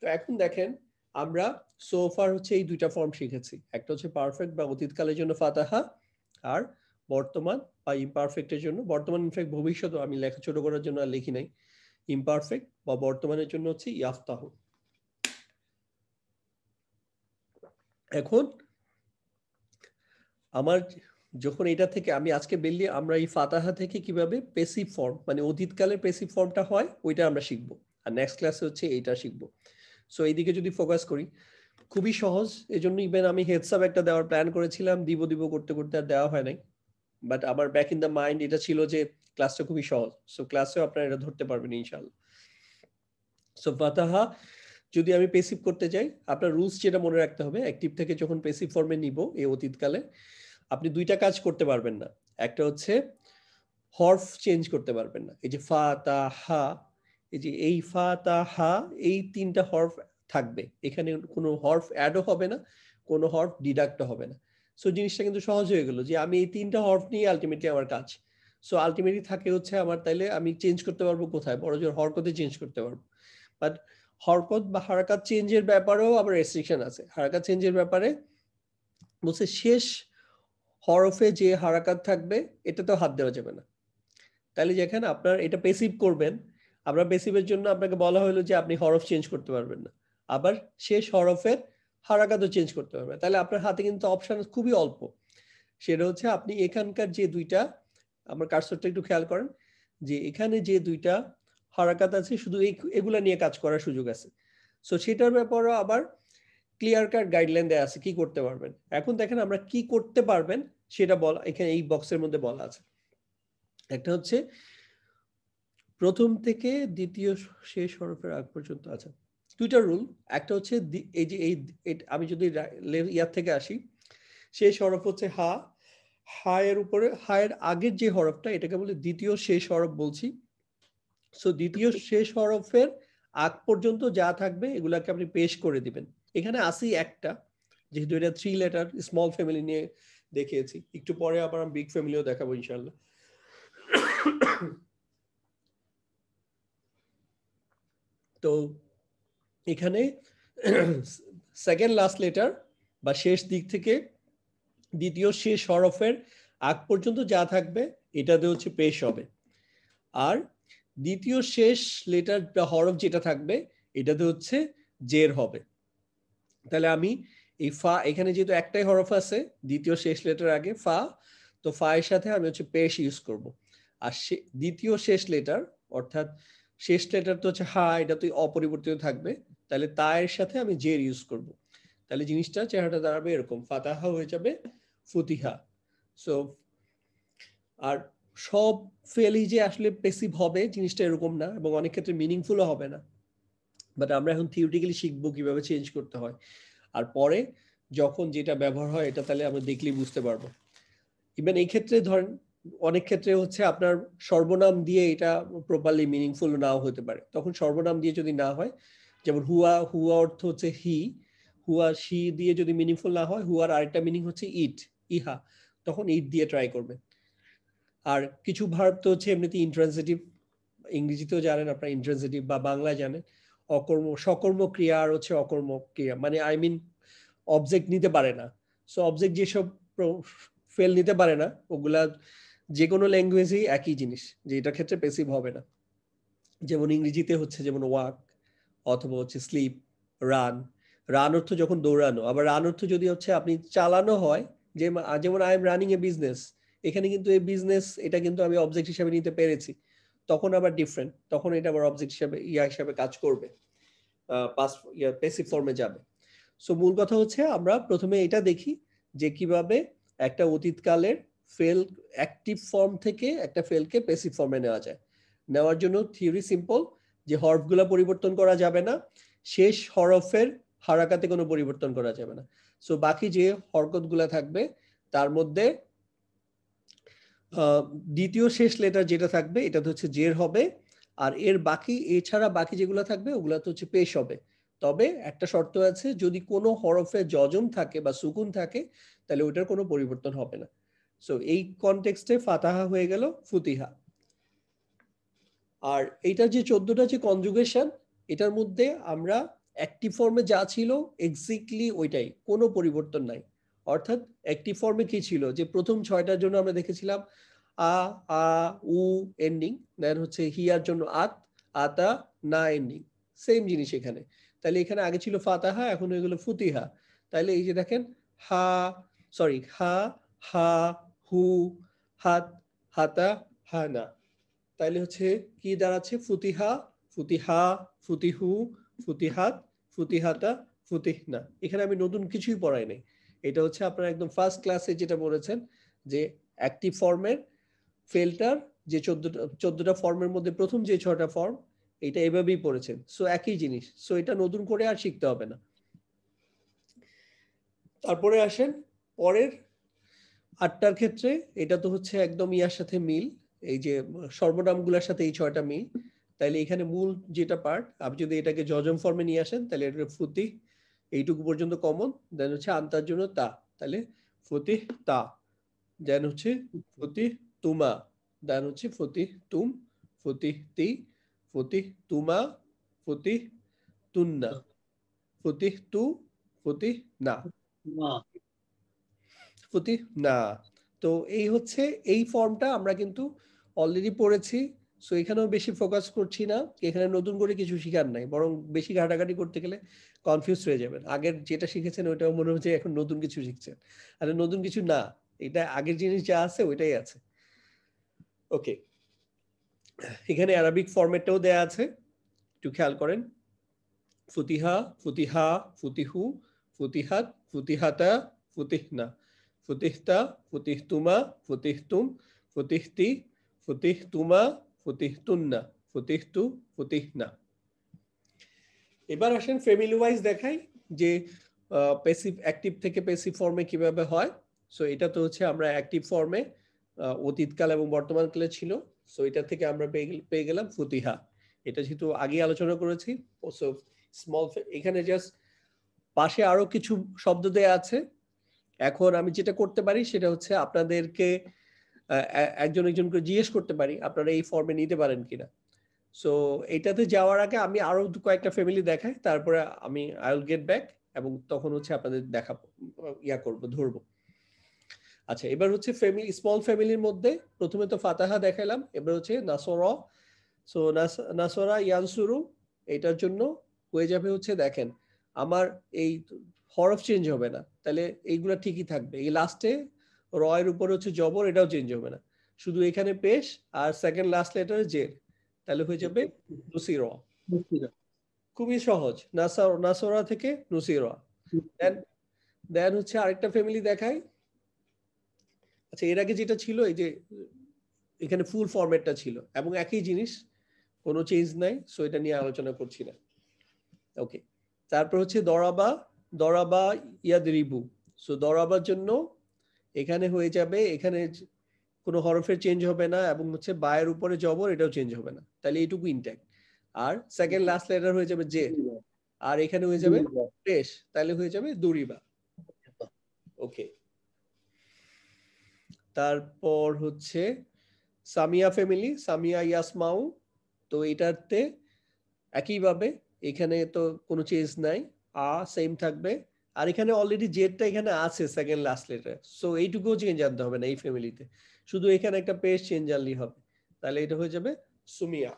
তো এখন দেখেন আমরা সোফার হচ্ছে এই দুইটা ফর্ম শিখেছি, একটা হচ্ছে পারফেক্ট বা অতীতকালের জন্য ফাতাহা, আর বর্তমান বা ইমপারফেক্টের জন্য, বর্তমান ইনফ্যাক্ট ভবিষ্যৎ আমি লেখা ছোট করার জন্য আর লিখি নাই, ইমপারফেক্ট বা বর্তমানের জন্য হচ্ছে ইয়াফতাহ। এখন আমার যখন এটা থেকে আমি আজকে বললি আমরা এই ফাতাহা থেকে কিভাবে প্যাসিভ ফর্ম মানে অতীতকালের প্যাসিভ ফর্মটা হয় ওইটা আমরা শিখবো, আর নেক্সট ক্লাসে হচ্ছে এইটা শিখবো। সো এইদিকে যদি ফোকাস করি, খুবই সহজ, এজন্য ইভেন আমি হেডসআপ একটা দেওয়ার প্ল্যান করেছিলাম, দিব দিব করতে করতে আর দেওয়া হয় নাই, বাট আমার ব্যাক ইন দ্য মাইন্ড এটা ছিল যে ক্লাসটা খুবই সহজ, সো ক্লাসেও আপনারা এটা ধরতে পারবেন ইনশাআল্লাহ। সো ফাতাহা যদি আমি প্যাসিভ করতে চাই, আপনার রুলস যেটা মনে রাখতে হবে, অ্যাক্টিভ থেকে যখন প্যাসিভ ফর্মে নিব এই অতীতকালে, আপনি দুইটা কাজ করতে পারবেন না। একটা হচ্ছে হরফ চেঞ্জ করতে পারবেন না, এই যে ফা তা হা, এই যে এই ফা তা হা, এই তিনটা হরফ থাকবে, এখানে কোনো হরফ অ্যাডও হবে না, কোনো হরফ ডিডাক্টও হবে না। সো জিনিসটা কিন্তু সহজ হয়ে গেল, যে আমি এই তিনটা হরফ নিয়ে আলটিমেটলি আমার কাজ। সো আলটিমেটলি থাকে হচ্ছে আমার, তাইলে আমি চেঞ্জ করতে পারবো কোথায়, বড় জোর হরকতে চেঞ্জ করতে পারবো, বাট হরকত বা হারাকাত চেঞ্জের ব্যাপারেও আবার রেস্ট্রিকশন আছে। হারাকাত চেঞ্জের ব্যাপারে বলছে শেষ হরফে যে হারাকাত থাকবে এটাতেও হাত দেওয়া যাবে না। তাহলে যেখানে আপনার এটা প্যাসিভ করবেন, আমরা প্যাসিভের জন্য আপনাকে বলা হলো যে আপনি হরফ চেঞ্জ করতে পারবেন না, আবার শেষ হরফের হারাকাতও চেঞ্জ করতে পারবেন, তাহলে আপনার হাতে কিন্তু অপশন খুবই অল্প। সেটা হচ্ছে আপনি এখানকার যে দুইটা, আমার কার্সরটা একটু খেয়াল করেন, যে এখানে যে দুইটা হারাকাত আছে শুধু এগুলা নিয়ে কাজ করার সুযোগ আছে। সো সেটার ব্যাপারেও আবার ক্লিয়ার কাট গাইডলাইন দেওয়া আছে কি করতে পারবেন। এখন দেখেন আমরা কি করতে পারবেন সেটা বলা এখানে এই বক্সের মধ্যে বলা আছে। একটা হচ্ছে প্রথম থেকে দ্বিতীয় শেষ হরফের আগ পর্যন্ত আছে, দুইটা রুল, একটা হচ্ছে এই যে আমি যদি ইয়ার থেকে আসি, শেষ হরফ হচ্ছে হা, হায়ের উপরে হায়ের আগের যে হরফটা এটাকে বলে দ্বিতীয় শেষ হরফ বলছি। সো দ্বিতীয় শেষ হরফের আগ পর্যন্ত যা থাকবে এগুলাকে আপনি পেশ করে দিবেন। এখানে আসি একটা, যেহেতু এটা 3 লেটার স্মল ফ্যামিলি নিয়ে দেখিয়েছি, একটু পরে আবার আমি বিগ ফ্যামিলিও দেখাবো ইনশাআল্লাহ। তো এখানে সেকেন্ড লাস্ট লেটার বা শেষ দিক থেকে দ্বিতীয় শেষ হরফের আগ পর্যন্ত যা থাকবে এটাতে হচ্ছে পেশ হবে। আর দ্বিতীয় শেষ লেটার বা হরফ যেটা থাকবে এটাতে হচ্ছে জের হবে। তাহলে আমি এই ফা, এখানে যেহেতু একটাই হরফ আছে দ্বিতীয় শেষ লেটার আগে ফা, তো ফা এর সাথে আমি হচ্ছে পেশ ইউজ করব। আর দ্বিতীয় শেষ লেটার অর্থাৎ শেষ লেটার তো হচ্ছে হা, এটা তো অপরিবর্তিত থাকবে, তাহলে তা এর সাথে আমি জের ইউজ করব। তাহলে জিনিসটা চেহারাটা দাঁড়াবে এরকম, ফাতাহা হয়ে যাবে ফুতিহা। সো আর সব ফেলই যে আসলে পেসিভ হবে জিনিসটা এরকম না, এবং অনেক ক্ষেত্রে মিনিংফুলও হবে না। বাট আমরা এখন থিওরিটিক্যালি শিখবো কিভাবে চেঞ্জ করতে হয়, আর পরে যখন যেটা ব্যবহার হয় এটা তাহলে আমরা দেখলেই বুঝতে পারবো। ইভেন এই ক্ষেত্রে ধরেন অনেক ক্ষেত্রে হচ্ছে আপনার সর্বনাম দিয়ে এটা প্রপারলি মিনিংফুল নাও হতে পারে, তখন সর্বনাম দিয়ে যদি না হয়, যেমন হুয়া, হুয়া অর্থ হচ্ছে হি, হুয়া শি দিয়ে যদি মিনিংফুল না হয়, হুয়ার আরেকটা মিনিং হচ্ছে ইট, ইহা, তখন ইট দিয়ে ট্রাই করবে। আর কিছু ভার্ব তো হচ্ছে এমনিতে ইন্ট্রান্সিটিভ, ইংরেজিতেও জানেন আপনার ইন্ট্রান্সিটিভ, বা বাংলায় জানেন অকর্ম, সকর্ম ক্রিয়া আর হচ্ছে অকর্ম ক্রিয়া, মানে আই মিন অবজেক্ট নিতে পারে না। সো অবজেক্ট যেসব ফেল নিতে পারে না ওগুলা যে কোনো ল্যাঙ্গুয়েজেই একই জিনিস, যে এটার ক্ষেত্রে পেসিভ হবে না। যেমন ইংরেজিতে হচ্ছে যেমন ওয়াক, অথবা হচ্ছে স্লিপ, রান। রান অর্থ যখন দৌড়ানো, আবার রান অর্থ যদি হচ্ছে আপনি চালানো হয়, যেমন I am running A business, এখানে কিন্তু এই বিজনেস এটা কিন্তু আমি অবজেক্ট হিসাবে নিতে পেরেছি, তখন আবার ডিফারেন্ট, তখন এটা আবার অবজেক্ট হিসাবে হিসাবে কাজ করবে, পাস্ট প্যাসিভ ফর্মে যাবে। সো মূল কথা হচ্ছে আমরা প্রথমে এটা দেখি যে কিভাবে একটা অতীতকালের ফেল অ্যাক্টিভ ফর্ম থেকে একটা ফেলকে প্যাসিভ ফর্মে নেওয়া যায়। নেওয়ার জন্য থিওরি সিম্পল, যে হরফগুলো পরিবর্তন করা যাবে না, শেষ হরফের হারাকাতে কোনো পরিবর্তন করা যাবে না। সো বাকি যে হরকতগুলো থাকবে তার মধ্যে দ্বিতীয় শেষ লেটার যেটা থাকবে এটা হচ্ছে জের হবে, আর এর বাকি এছাড়া বাকি যেগুলো থাকবে ওগুলো তো হচ্ছে পেশ হবে। তবে একটা শর্ত আছে, যদি কোনো হরফে যজম থাকে বা সুকুন থাকে তাহলে ওটার কোনো পরিবর্তন হবে না। সো এই কনটেক্সটে ফাতাহা হয়ে গেল ফুতিহা। আর এইটার যে 14টা যে কনজুগেশন, এটার মধ্যে আমরা অ্যাক্টিভ ফর্মে যা ছিল এক্স্যাক্টলি ওইটাই, কোনো পরিবর্তন নাই। অর্থাৎ অ্যাক্টিভ ফর্মে কি ছিল, যে প্রথম 6টার জন্য আমরা দেখেছিলাম আ, আ, উ এন্ডিং, দেন হচ্ছে হিয়ার জন্য আত, আতা, না এন্ডিং, সেম জিনিস এখানে। তাহলে এখানে আগে ছিল ফাতাহা, এখন হয়ে গেল ফুতিহা। তাহলে এই যে দেখেন হা, সরি হা, হা, হু, হাত, হাতা, হানা, তাইলে হচ্ছে কি দাঁড়াচ্ছে, ফুতিহা, ফুতিহা, ফুতিহু, ফুতিহাত, ফুতিহাতা, ফুতিহনা। এখানে আমি নতুন কিছুই পড়াই নাই, এটা হচ্ছে আপনারা একদম ফার্স্ট ক্লাসে যেটা পড়েছেন, যে অ্যাক্টিভ ফর্মের ফেলটার যে 14টা ফর্মের মধ্যে প্রথম যে 6টা ফর্ম, এটা এভাবেই পড়েছেন। সো একই জিনিস, সো এটা নতুন করে আর শিখতে হবে না। তারপরে আসেন পরের 8টার ক্ষেত্রে, এটা তো হচ্ছে একদম ইয়ার সাথে মিল, এই যে সর্বনামগুলোর সাথে এই 6টা মিল। তাইলে এখানে মূল যেটা পার্ট, আপনি যদি এটাকে যজম ফর্মে নিয়ে আসেন তাহলে এটা ফুতি, এইটুকু পর্যন্ত কমন, দেন হচ্ছে আনতার জন্য তা, তাহলে ফুতি তা, দেন হচ্ছে ফুতি তুমা, দেন হচ্ছে ফুতি তুম, ফুতি তি, ফুতি তুমা, ফুতি তুন্না, ফুতি তু, ফুতি না, ফুতি না। তো এই হচ্ছে এই ফর্মটা আমরা কিন্তু অলরেডি পড়েছি, সো এখানেও বেশি ফোকাস করছি না, এখানে নতুন করে কিছু শিখার নাই, বরং বেশি ঘাটাঘাটি করতে গেলে কনফিউজ হয়ে যাবেন। আগের যেটা শিখেছেন ওইটাও মনে হচ্ছে এখন নতুন কিছু শিখছেন, আর নতুন কিছু না, এটা আগের জিনিস যা আছে ওইটাই আছে। ওকে, এখানে আরবিক ফরম্যাটটাও দেয়া আছে, একটু খেয়াল করেন। ফুতিহা, ফুতিহা, ফুতিহু, ফুতিহাত, ফুতিহাতা, ফুতিহনা, ফুতিহতা, ফুতিহতুমা, ফুতিহতুম, ফুতিহতি, ফুতিহতুমা, ফুতিহতুন্না, ফুতিহতু, ফুতিহনা। এবার আসেন ফ্যামিলি ওয়াইজ দেখাই যে প্যাসিভ অ্যাক্টিভ থেকে প্যাসিভ ফর্মে কিভাবে হয়। সো এটা তো হচ্ছে আমরা অ্যাক্টিভ ফর্মে অতীতকাল এবং বর্তমানকালে ছিল। সো এটা থেকে আমরা পেয়ে গেলাম ফুতিহা। এটা যেহেতু আগে আলোচনা করেছি, সো স্মল, এখানে জাস্ট পাশে আরো কিছু শব্দ দেয়া আছে। এখন আমি যেটা করতে পারি সেটা হচ্ছে আপনাদেরকে একজন একজন করে জিজ্ঞেস করতে পারি আপনারা এই ফর্মে নিতে পারেন কিনা। সো এটাতে যাওয়ার আগে আমি আরো কয়েকটা ফ্যামিলি দেখাই, তারপরে আমি আই উইল গেট ব্যাক এবং তখন হচ্ছে আপনাদের দেখাবো, ধরবো। আচ্ছা, এবার হচ্ছে ফ্যামিলি, স্মল ফ্যামিলির মধ্যে প্রথমে তো ফাতাহা দেখাইলাম, এবার হচ্ছে নাসরা। সো নাসরা ইয়ানসুরু, এটার জন্য হয়ে যাবে হচ্ছে, দেখেন আমার এই হরফ চেঞ্জ হবে না, তাহলে এইগুলা ঠিকই থাকবে। এই লাস্টে র এর উপরে হচ্ছে জবর, এটাও চেঞ্জ হবে না, শুধু এখানে পেশ আর সেকেন্ড লাস্ট লেটারে জের, তাহলে হয়ে যাবে নুসিরা। খুবই সহজ, নাসরা থেকে নুসিরা। দেন হচ্ছে আরেকটা ফ্যামিলি দেখাই। আচ্ছা, এর আগে যেটা ছিল এই যে এখানে ফুল ফরম্যাটটা ছিল এবং একই জিনিস, কোনো চেঞ্জ নাই, সো এটা নিয়ে আলোচনা করছি না। ওকে, তারপর হচ্ছে দরাবা, দরাবা ইয়াদরিবু। সো দরাবার জন্য এখানে হয়ে যাবে, এখানে কোনো হরফের চেঞ্জ হবে না এবং হচ্ছে বায়ের উপরে জবর, এটাও চেঞ্জ হবে না, তাহলে এইটুকু ইনট্যাক্ট। আর সেকেন্ড লাস্ট লেটার হয়ে যাবে জে, আর এখানে হয়ে যাবে পেশ, তাহলে হয়ে যাবে দুরিবা। ওকে, তারপর হচ্ছে সামিয়া ফ্যামিলি, সামিয়া ইয়াসমাউ। তো এটাতে একইভাবে এখানে তো কোনো চেঞ্জ নাই, সেম থাকবে। আর এখানে অলরেডি জেডটা এখানে আছে সেকেন্ড লাস্ট লেটার, সো এইটুকুও চেঞ্জ আনতে হবে না এই ফ্যামিলিতে, শুধু এখানে একটা পেশ চেঞ্জ আনলেই হবে, তাহলে এটা হয়ে যাবে সুমিয়া।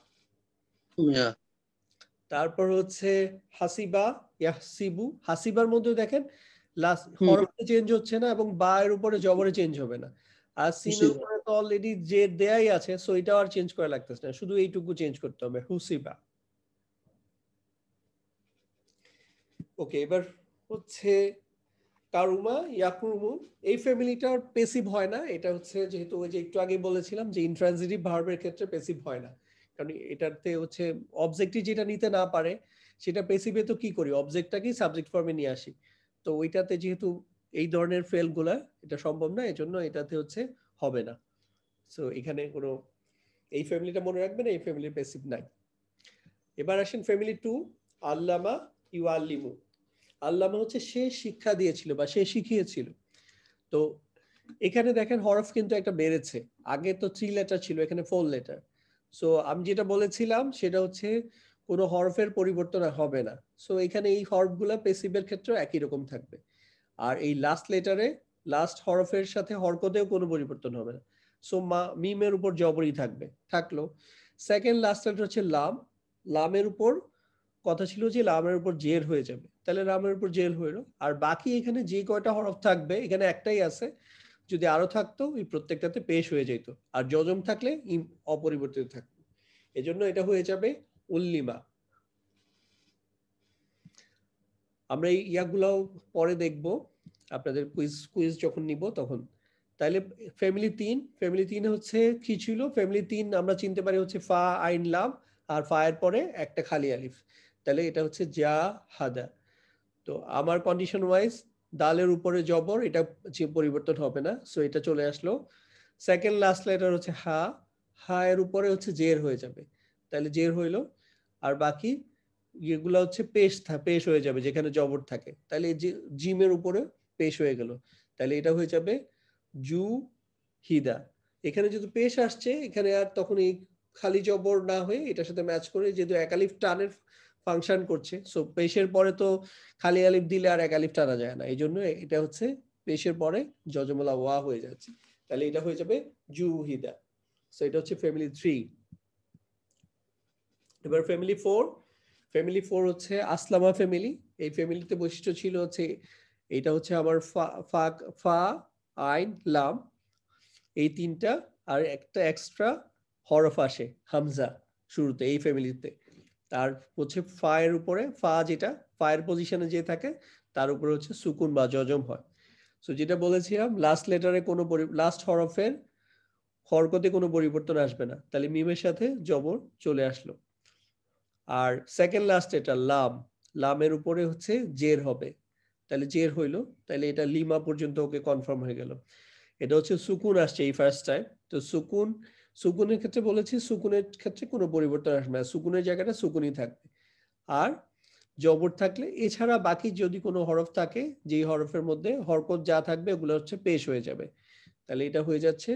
তারপর হচ্ছে হাসিবা ইয়াহসিবু। হাসিবার মধ্যে দেখেন লাস্ট হরফে চেঞ্জ হচ্ছে না এবং বা এর উপরে জবরে চেঞ্জ হবে না, আর সিনের উপরে তো অলরেডি যে দেয়াই আছে, সো এটাও আর চেঞ্জ করা লাগতেছে না, শুধু এইটুকু চেঞ্জ করতে হবে, হুসিবা। ওকে, এবার হচ্ছে কারুমা ইয়াকুরুমু। এই ফ্যামিলিটার পেসিভ হয় না, এটা হচ্ছে যেহেতু ওই যে একটু আগে বলেছিলাম যে ইন্ট্রানজিটিভ ভার্বের ক্ষেত্রে পেসিভ হয় না, কারণ এটাতে হচ্ছে অবজেক্টই যেটা নিতে না পারে সেটা পেসিভে তো কি করি, অবজেক্টটাকেই সাবজেক্ট ফর্মে নিয়ে আসি। তো ওইটাতে যেহেতু এই ধরনের ফেলগুলা এটা সম্ভব না, এজন্য এটাতে হচ্ছে হবে না। সো এখানে কোনো, এই ফ্যামিলিটা মনে রাখবেন, এই ফ্যামিলির পেসিভ নাই। এবার আসেন ফ্যামিলি 2, আল্লামা ইউআল্লিমু। আল্লামা হচ্ছে সে শিক্ষা দিয়েছিল বা সে শিখিয়েছিল। তো এখানে দেখেন হরফ কিন্তু একটা বেড়েছে, আগে তো 3 লেটার ছিল, এখানে 4 লেটার। সো আমি যেটা বলেছিলাম সেটা হচ্ছে কোনো হরফের পরিবর্তন হবে না, সো এখানে এই হরফগুলা পেসিভের ক্ষেত্রে একই রকম থাকবে। আর এই লাস্ট লেটারে লাস্ট হরফের সাথে হরকতেও কোনো পরিবর্তন হবে না, সো মিমের উপর জবরই থাকলো। সেকেন্ড লাস্ট লেটার হচ্ছে লাম, লামের উপর কথা ছিল যে লামের উপর জের হয়ে যাবে, তাহলে লামের উপর জের হইলো। আর বাকি এখানে যে কয়টা হরফ থাকবে, এখানে একটাই আছে, যদি আরো থাকতো এই প্রত্যেকটাতে পেশ হয়ে যেত, আর যজম থাকলে অপরিবর্তিত থাকতো, এজন্য এটা হয়ে যাবে উল্লিমা। আমরা এই ইয়াগুলাও পরে দেখব আপনাদের কুইজ যখন নিব তখন। তাহলে ফ্যামিলি 3 হচ্ছে কি ছিল, ফ্যামিলি 3 আমরা চিনতে পারি হচ্ছে ফা আইন লাম, আর ফা এর পরে একটা খালি আলিফ, তাহলে এটা হচ্ছে জা হাদা। তো আমার কন্ডিশন ওয়াইজ দালের উপরে জবর, এটা পরিবর্তন হবে না, সো এটা চলে আসলো। সেকেন্ড লাস্ট লেটার হচ্ছে হা, হা এর উপরে হচ্ছে জের হয়ে যাবে, তাহলে জের হইলো। আর বাকি এগুলা হচ্ছে পেশ হয়ে যাবে যেখানে জবর থাকে, তাহলে জিমের উপরে পেশ হয়ে গেল, তাহলে এটা হয়ে যাবে জু হিদা। এখানে যেহেতু পেশ আসছে, এখানে আর তখন এই খালি জবর না হয়ে এটার সাথে ম্যাচ করে, যেহেতু এক আলিফ টানের ফাংশন করছে, সো পেশের পরে তো খালি আলিফ দিলে আর এক আলিফ টানা যায় না, এই জন্য এটা হচ্ছে পেশের পরে যজমলা ওয়া হয়ে যাচ্ছে, তাহলে এটা হয়ে যাবে জুহিদা। সো এটা হচ্ছে ফ্যামিলি 3। এবার ফ্যামিলি 4 হচ্ছে আসলামা ফ্যামিলি। এই ফ্যামিলিতে বৈশিষ্ট্য ছিল হচ্ছে, এটা হচ্ছে আমার ফা আইন লাম, এই তিনটা, আর একটা এক্সট্রা হরফ আসে হামজা শুরুতে এই ফ্যামিলিতে। তার হচ্ছে ফা এর উপরে, ফা যেটা ফায়ের পজিশনে যে থাকে তার উপরে হচ্ছে সুকুন বা জজম হয়। সো যেটা বলেছিলাম লাস্ট লেটারে কোনো লাস্ট হরফের হরকতে কোনো পরিবর্তন আসবে না, তাহলে মিমের সাথে জবর চলে আসলো। আর সেকেন্ড লাস্ট এটা লাম, লামের উপরে হচ্ছে জের হবে, তাহলে জের হইলো, তাহলে এটা লিমা পর্যন্ত ওকে কনফার্ম হয়ে গেল। এটা হচ্ছে সুকুন আসছে এই ফার্স্ট টাইম। তো সুকুনের ক্ষেত্রে বলেছি সুকুনের ক্ষেত্রে কোনো পরিবর্তন আসবে না, সুকুনের জায়গাটা সুকুনই থাকবে। আর জবর থাকলে এছাড়া বাকি যদি কোনো হরফ থাকে, যেই হরফের মধ্যে হরকত যা থাকবে ওগুলো হচ্ছে পেশ হয়ে যাবে। তাহলে এটা হয়ে যাচ্ছে,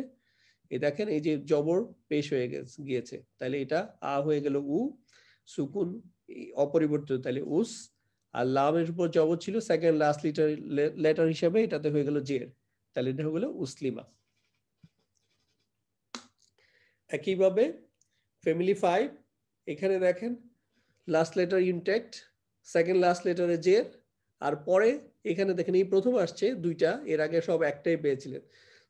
এই দেখেন এই যে জবর পেশ হয়ে গিয়েছে, তাহলে এটা আ হয়ে গেল উ, সুকুন অপরিবর্তিত তাহলে উস, আর লামের উপর জবর ছিল সেকেন্ড লাস্ট লেটার হিসেবে, এটাতে হয়ে গেল জের, তাহলে এটা হয়ে গেল উসলিমা। একইভাবে ফ্যামিলি 5, এখানে দেখেন last letter intact, second last লেটারে জের, আর পরে এখানে দেখেন এই প্রথম আসছে দুইটা, এর আগে সব একটাই পেয়েছিলেন।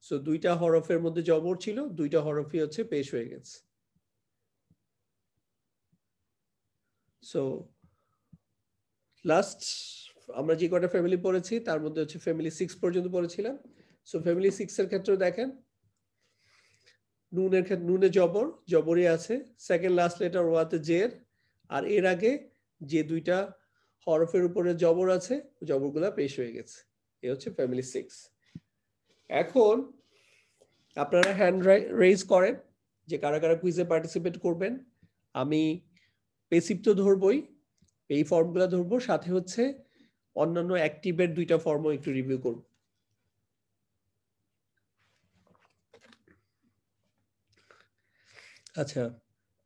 সো দুইটা হরফের মধ্যে জবর ছিল, দুইটা হরফই হচ্ছে পেশ হয়ে গেছে। সো লাস্ট আমরা যে কটা ফ্যামিলি পড়েছি তার মধ্যে হচ্ছে ফ্যামিলি 6 পর্যন্ত পড়েছিলাম। সো ফ্যামিলি 6 এর ক্ষেত্রে দেখেন নুনের ক্ষেত্রে নুনে জবর, জবরই আছে, সেকেন্ড লাস্ট লেটার ওয়াতে জের, আর এর আগে যে দুইটা হরফের উপরে জবর আছে জবরগুলা পেশ হয়ে গেছে। এই হচ্ছে ফ্যামিলি 6। এখন আপনারা হ্যান্ড রেইজ করেন যে কারা কারা কুইজে পার্টিসিপেট করবেন। আমি পেসিভ তো ধরবই, এই ফর্মগুলো ধরবো, সাথে হচ্ছে অন্যান্য অ্যাক্টিভের দুইটা ফর্মও একটু রিভিউ করব। আচ্ছা,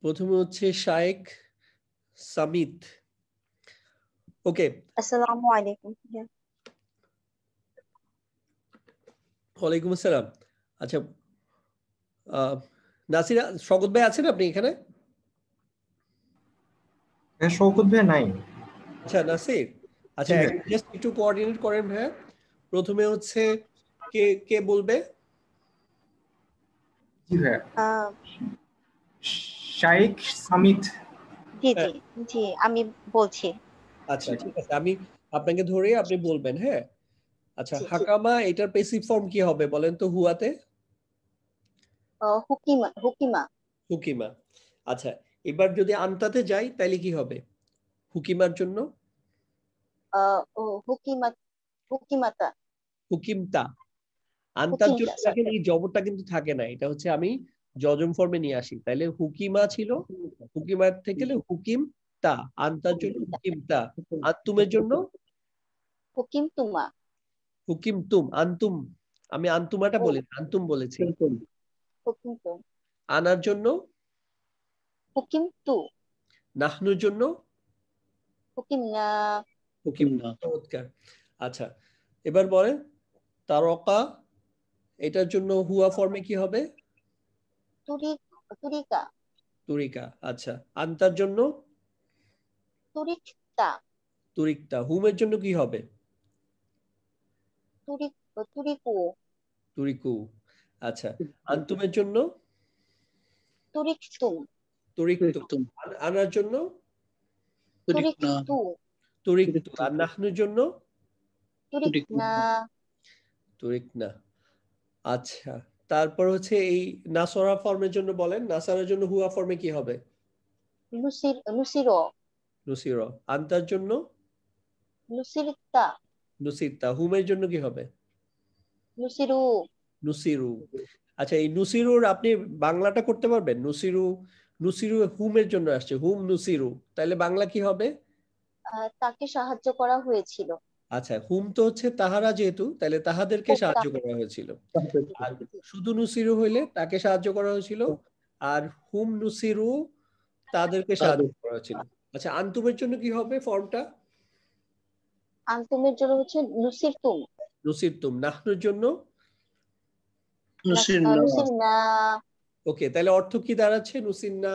প্রথমে হচ্ছে শায়েক সামিত। ওকে, আসসালামু আলাইকুম। ওয়ালাইকুম আসসালাম। আচ্ছা, নাসিরা, শওকত ভাই আছেন আপনি এখানে? হ্যাঁ, শওকত ভাই নাই। আচ্ছা নাসির, আচ্ছা জি ভাই। জাস্ট একটু কোঅর্ডিনেট করেন ভাইয়া। প্রথমে হচ্ছে কে কে বলবে? জি ভাই, আহ, শাইখ সামিত। জি হ্যাঁ, জি জি আমি বলছি। আচ্ছা ঠিক আছে, আমি আপনাকে ধরে আপনি বলবেন। হ্যাঁ, আচ্ছা জি হাকামা এটার পেসিভ ফর্ম কি হবে বলেন তো হুয়াতে? হুকিমা হুকিমা হুকিমা। আচ্ছা, এবার যদি আনতাতে যাই তাহলে কি হবে হুকিমার জন্য? ও হুকিমা হুকিমাতা হুকিমতা। আনতার হুকিমতা জন্য সরি। দেখেন এই জবরটা কিন্তু থাকে না, এটা হচ্ছে আমি যজম ফর্মে নিয়ে আসি, তাইলে হুকিমা ছিল, হুকিমার থেকে গেলে হুকিম তা, আনতার জন্য হুকিম তা, আন্তুমের জন্য হুকিম তুমা হুকিম তুম, আন্তুম, আমি আন্তুমাটা ও বলি, আন্তুম বলেছি। হুকিম তু আনার জন্য হুকিম তু নাহনুর জন্য হুকিম না হুকিম না। চমৎকার। আচ্ছা, এবার বলেন তারকা, এটার জন্য হুয়া ফর্মে কি হবে? তুরিক তুরিকা তুরিকা। আচ্ছা, আনতার জন্য তুরিকতা তুরিকতা। হুমের জন্য কি হবে? তুরিক তুরিকু তুরিকু। আচ্ছা, আন্তুমের জন্য তুরিক তুম তুরিকতু। আনার জন্য তুরিক তু তুরিকতু। আর নাহনুর জন্য তুরিক না তুরিকনা। আচ্ছা, তারপর হচ্ছে এই নাসরা ফর্মের জন্য বলেন, নাসারের জন্য হুয়া ফর্মে কি হবে? নুসিরো নুসির। আনতার জন্য নুসিরতা নুসিরতা। হুমের জন্য কি হবে? নুসিরু নুসিরু। আচ্ছা, এই নুসিরুর আপনি বাংলাটা করতে পারবেন? নুসিরু, নুসিরু হুমের জন্য আসছে, হুম নুসিরু, তাহলে বাংলা কি হবে? তাকে সাহায্য করা হয়েছিল। আচ্ছা, হুম তো হচ্ছে তাহারা, যেহেতু তাহলে তাহাদেরকে সাহায্য করা হয়েছিল। আর শুধু নুসিরু হইলে তাকে সাহায্য করা হয়েছিল, আর হুম নুসিরু তাদেরকে সাহায্য করা হয়েছিল। আচ্ছা, আন্তুমের জন্য কি হবে ফর্মটা? আন্তুমের জন্য হচ্ছে নুসির তুম নুসির তুম। নাহনুর জন্য নুসির না ওকে, তাহলে অর্থ কি দাঁড়াচ্ছে নুসির না?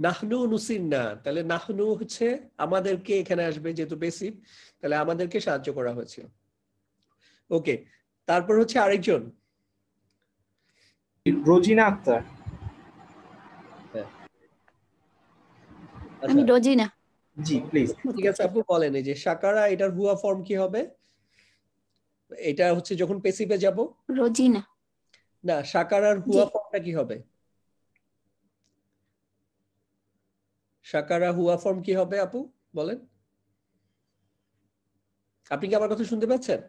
নাহনু নুসির না, তাহলে নাহনু হচ্ছে আমাদেরকে এখানে আসবে যেহেতু বেসিক, তাহলে আমাদেরকে সাহায্য করা হয়েছিল। ওকে, তারপর হচ্ছে আরেকজন। রোজিনা আক্তার। হ্যাঁ, আমি আচ্ছা রোজিনা। জি প্লিজ। ঠিক আছে, আপু বলেন এই যে সাকারা, এটার হুয়া ফর্ম কি হবে? এটা হচ্ছে যখন পেসিভে যাব। রোজিনা। না, সাকারার জি হুয়া ফর্মটা কি হবে? সাকারা হুয়া ফর্ম কি হবে আপু বলেন? আপনি কি আমার কথা শুনতে পাচ্ছেন?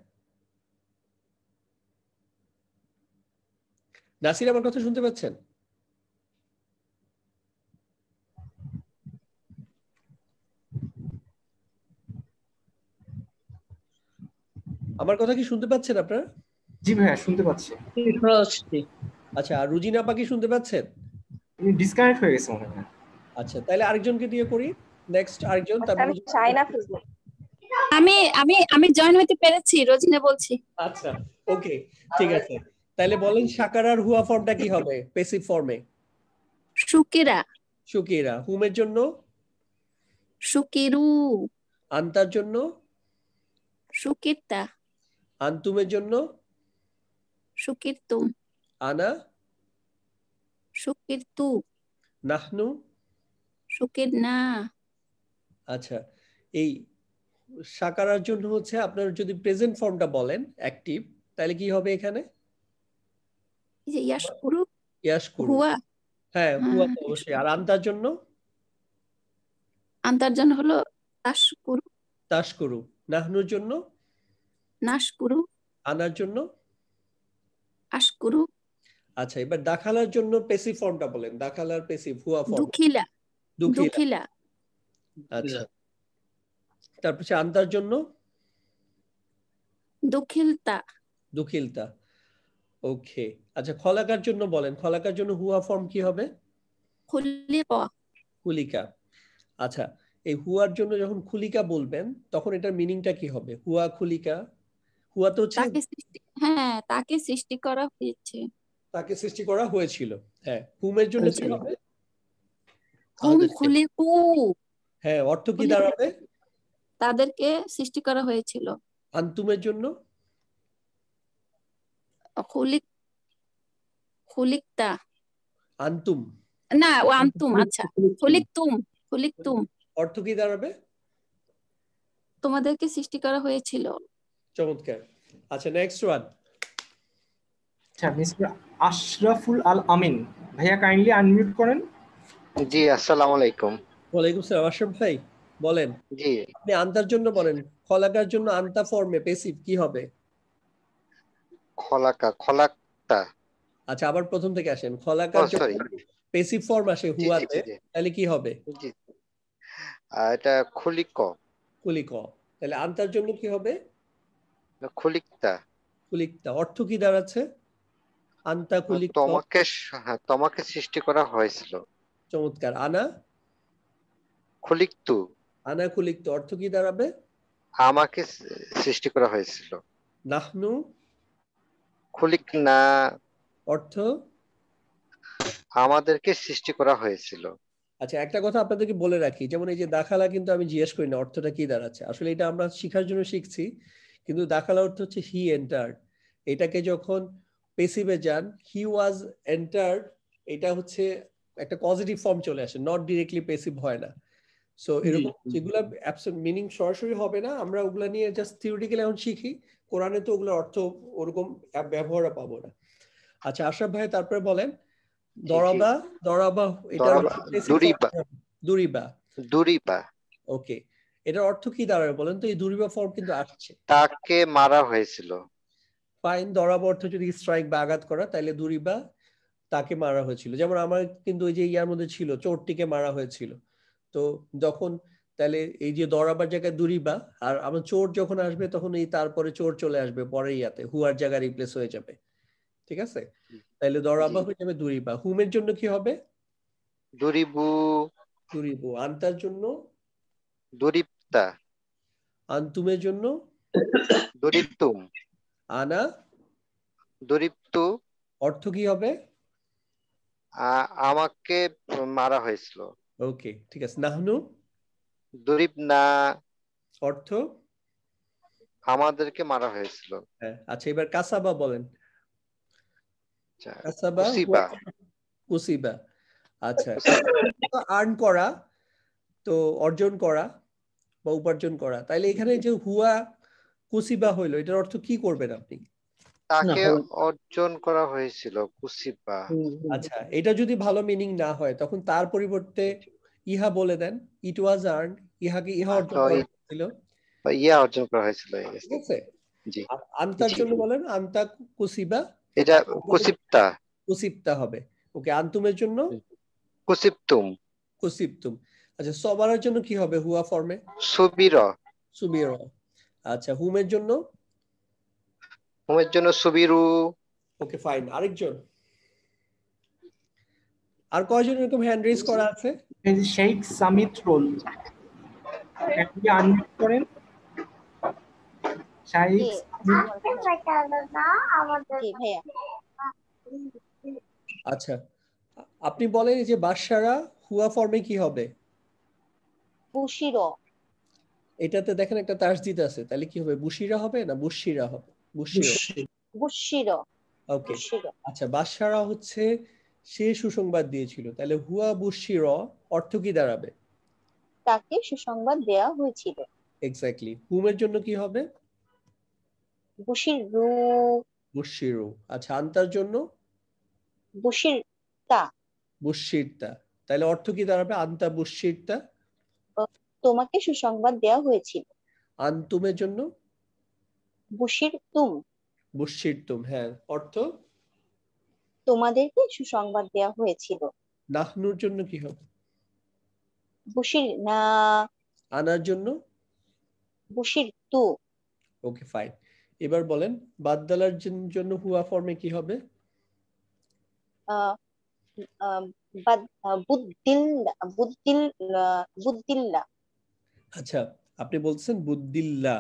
নাসির আমার কথা শুনতে পাচ্ছেন? আমার কথা কি শুনতে পাচ্ছেন আপনারা? জি ভাইয়া শুনতে পাচ্ছি। আচ্ছা, আর রুজিনা আপা কি শুনতে পাচ্ছেন? ডিসকানেক্ট হয়ে গেছে মনে হয়। আচ্ছা, তাহলে আরেকজনকে দিয়ে করি। নেক্সট আরেকজন, তারপর আমি শাইনা ফিজলি। আমি আমি আমি জয়েন হতে পেরেছি, রোজিনা বলছি। আচ্ছা, ওকে, ঠিক আছে। তাহলে বলেন সাকারার হুয়া ফর্মটা কি হবে প্যাসিভ ফর্মে? সুকিরা, শুকিরা। হুমের জন্য? সুকিরু, আন্তার জন্য? সুকিরতা, আন্তুমের জন্য? সুকিরতুম, আনা? সুকিরতু, নাহনু? সুকিরনা। আচ্ছা, এই সাকারার জন্য হচ্ছে আপনার যদি প্রেজেন্ট ফর্মটা বলেন অ্যাক্টিভ, তাহলে কি হবে এখানে? এই যে ইয়াশকুরু, ইয়াশকুরু। হুয়া। হ্যাঁ, হুয়া তো হ্যাঁ, অবশ্যই। আর আন্তার জন্য? আন্তার্জন হলো তাশকুরু, তাশকুরু। নাহনুর জন্য? নাশকুরু, আনার জন্য? আশকুরু, আচ্ছা, এবার দাখালার জন্য প্যাসিভ ফর্মটা বলেন। দাখালার প্যাসিভ হুয়া ফর্ম। দুখিলা, দুখিলা। দুখিলা, আচ্ছা, তারপর আন্তার জন্য? দুখিলতা, দুখিলতা। ওকে, আচ্ছা, খলাকার জন্য বলেন। খলাকার জন্য হুয়া ফর্ম কি হবে? খুলিক, খুলিকা। আচ্ছা, এই হুয়ার জন্য যখন খুলিকা বলবেন তখন এটার মিনিংটা কি হবে? হুয়া খুলিকা। হুয়া তো হচ্ছে তাকে সৃষ্টি, হ্যাঁ তাকে সৃষ্টি করা হয়েছে। তাকে সৃষ্টি করা হয়েছিল। হ্যাঁ, হুমের জন্য কি হয়েছিল। হবে? হুম খুলিকু, হ্যাঁ, অর্থ কি খুলিকু, দাঁড়াবে? তাদেরকে সৃষ্টি করা হয়েছিল। আন্তুমের জন্য? খুলিক, খুলিকতা, আন্তুম। না ও আন্তুম, আচ্ছা খুলিকতুম, খুলিকতুম, অর্থ কি দাঁড়াবে? তোমাদেরকে সৃষ্টি করা হয়েছিল। চমৎকার। আচ্ছা, নেক্সট ওয়ান। আচ্ছা মিস্টার আশরাফুল আল আমিন ভাইয়া কাইন্ডলি আনমিউট করেন। জি আসসালামু আলাইকুম। ওয়ালাইকুম সালাম। আশরাফ ভাই বলেন। জি আপনি আন্তার জন্য বলেন। খলাকার জন্য আন্তা ফর্মে প্যাসিভ কি হবে? খলাকতা। আচ্ছা, আবার প্রথম থেকে আসেন। ও খলাকার জন্য সরি। প্যাসিভ ফর্ম আসে জি জি হুয়াতে, জি তাহলে কি হবে? জি এটা খুলিক, কুলিক। তাহলে আন্তার জন্য কি হবে? খুলিকতা। কুলিকতা। অর্থ কি দাঁড়াচ্ছে? আন্তা কুলিক। হ্যাঁ, তোমাকে সৃষ্টি করা হয়েছিল। চমৎকার। আনা? খুলিকতু, আনা কুলিকত। অর্থ কি দাঁড়াবে? আমাকে সৃষ্টি করা হয়েছিল। নাহনু? খুলিক না, অর্থ? আমাদেরকে সৃষ্টি করা হয়েছিল। আচ্ছা, একটা কথা আপনাদেরকে বলে রাখি, যেমন এই যে দাখালা কিন্তু আমি জিজ্ঞেস করি না অর্থটা কি দাঁড়াচ্ছে। আসলে এটা আমরা শেখার জন্য শিখছি, কিন্তু দাখালা অর্থ হচ্ছে হি এন্টার্ড। এটাকে যখন পেসিভে যান, হি ওয়াজ এন্টার্ড, এটা হচ্ছে একটা পজিটিভ ফর্ম চলে আসে, নট ডিরেক্টলি পেসিভ হয় না। সো এরকম যেগুলা অ্যাবসেন্ট মিনিং সরাসরি হবে না, আমরা ওগুলা নিয়ে জাস্ট থিওরিটিক্যালি এখন শিখি। কোরআনে তো ওগুলোর অর্থ ওরকম ব্যবহার পাবো না। আচ্ছা আশরাফ ভাই, তারপরে বলেন। দরাবা। দরাবা এটার দরাবা, দুরিবা, দুরিবা। দুরিবা। ওকে, এটার অর্থ কি দাঁড়াবে বলেন তো? এই দুরিবা ফর্ম কিন্তু আসছে। তাকে মারা হয়েছিল। ফাইন, দরাবা অর্থ যদি স্ট্রাইক বা আঘাত করা, তাহলে দুরিবা তাকে মারা হয়েছিল। যেমন আমার কিন্তু ওই যে ইয়ার মধ্যে ছিল, চোরটিকে মারা হয়েছিল। তো যখন তাহলে এই যে দরাবার জায়গায় দুরিবা, আর আমার চোর যখন আসবে তখন এই তারপরে চোর চলে আসবে পরে ইয়াতে, হুয়ার জায়গায় রিপ্লেস হয়ে যাবে। ঠিক আছে, তাহলে দরাবা হয়ে যাবে দুরিবা। হুমের জন্য কি হবে? দুরিবু, দুরিবু। আন্তার জন্য? দুরিপ্তা, আন্তুমের জন্য? দুরিপ্তুম, আনা? দুরিপ্তু, অর্থ কি হবে? আমাকে মারা হয়েছিল। ওকে, ঠিক আছে। নাহনু? দুরিবনা, অর্থ? আমাদেরকে মারা হয়েছিল। হ্যাঁ। আচ্ছা, এবার কাসাবা বলেন। কাসাবা? কুসিবা, কুসিবা। আচ্ছা, আর্ন করা, তো অর্জন করা বা উপার্জন করা। তাইলে এখানে যে হুয়া কুসিবা হইলো, এটার অর্থ কি করবেন আপনি? তাকে অর্জন করা হয়েছিল কুসিবা। আচ্ছা, এটা যদি ভালো মিনিং না হয় তখন তার পরিবর্তে ইহা বলে দেন, ইট ওয়াজ আর্নড, ইহাকে ইহা অর্জন তো করা it- হয়েছিল, ইয়া অর্জন করা হয়েছিল, yes. ঠিক আছে? জি, আর আন্তার জি। জন্য বলেন আন্তা কুসিবা, এটা কুসিপ্তা, কুসিবতা হবে। ওকে, আন্তুমের জন্য কুসিপ্তুম, কুসিবতুম। আচ্ছা, সবারের জন্য কি হবে হুয়া ফর্মে? সুবির, সুবির। আচ্ছা, হুমের জন্য? হুমের জন্য সুবিরু। ওকে, ফাইন। আরেকজন? আর কয়জন এরকম হ্যান্ড রেজ করা আছে? এই যে শেখ সামিত রোল, কাইন্ডলি আনমিউট করেন। শেখ জি জি ভাইয়া। আচ্ছা, আপনি বলেন যে বাদশারা হুয়া ফর্মে কি হবে? বুশির, এটাতে দেখেন একটা তাসদিদ আছে, তাহলে কি হবে? বুশিরা হবে না বুশিরা হবে? বুশিরা। বুশির, ওকে, বুশির। আচ্ছা, বাদশারা হচ্ছে সে সুসংবাদ দিয়েছিল, তাহলে হুয়া বুশির অর্থ কি দাঁড়াবে? তাকে সুসংবাদ দেয়া হয়েছিল। এক্স্যাক্টলি। হুমের জন্য কি হবে? বুশির রু, বুশিরু। আচ্ছা, আন্তার জন্য? বুশির তা, বুশিরতা। তাহলে অর্থ কি দাঁড়াবে? আন্তা বুশিরতা। তোমাকে সুসংবাদ দেয়া হয়েছিল। আন্তুমের জন্য? বুশির তুম, বুশিরতুম। হ্যাঁ, অর্থ? তোমাদেরকে সুসংবাদ দেয়া হয়েছিল। নাহনুর জন্য কি হবে? বুশির না, আনার জন্য? বুশির তু, ওকে, ফাইন। এবার বলেন বাদদালার জন্য হুয়া ফর্মে কি হবে? আহ, আহ, বুদ্দিল্লা, বুদ্দিল্লা। আচ্ছা, আপনি বলছেন বুদ্দিল্লাহ,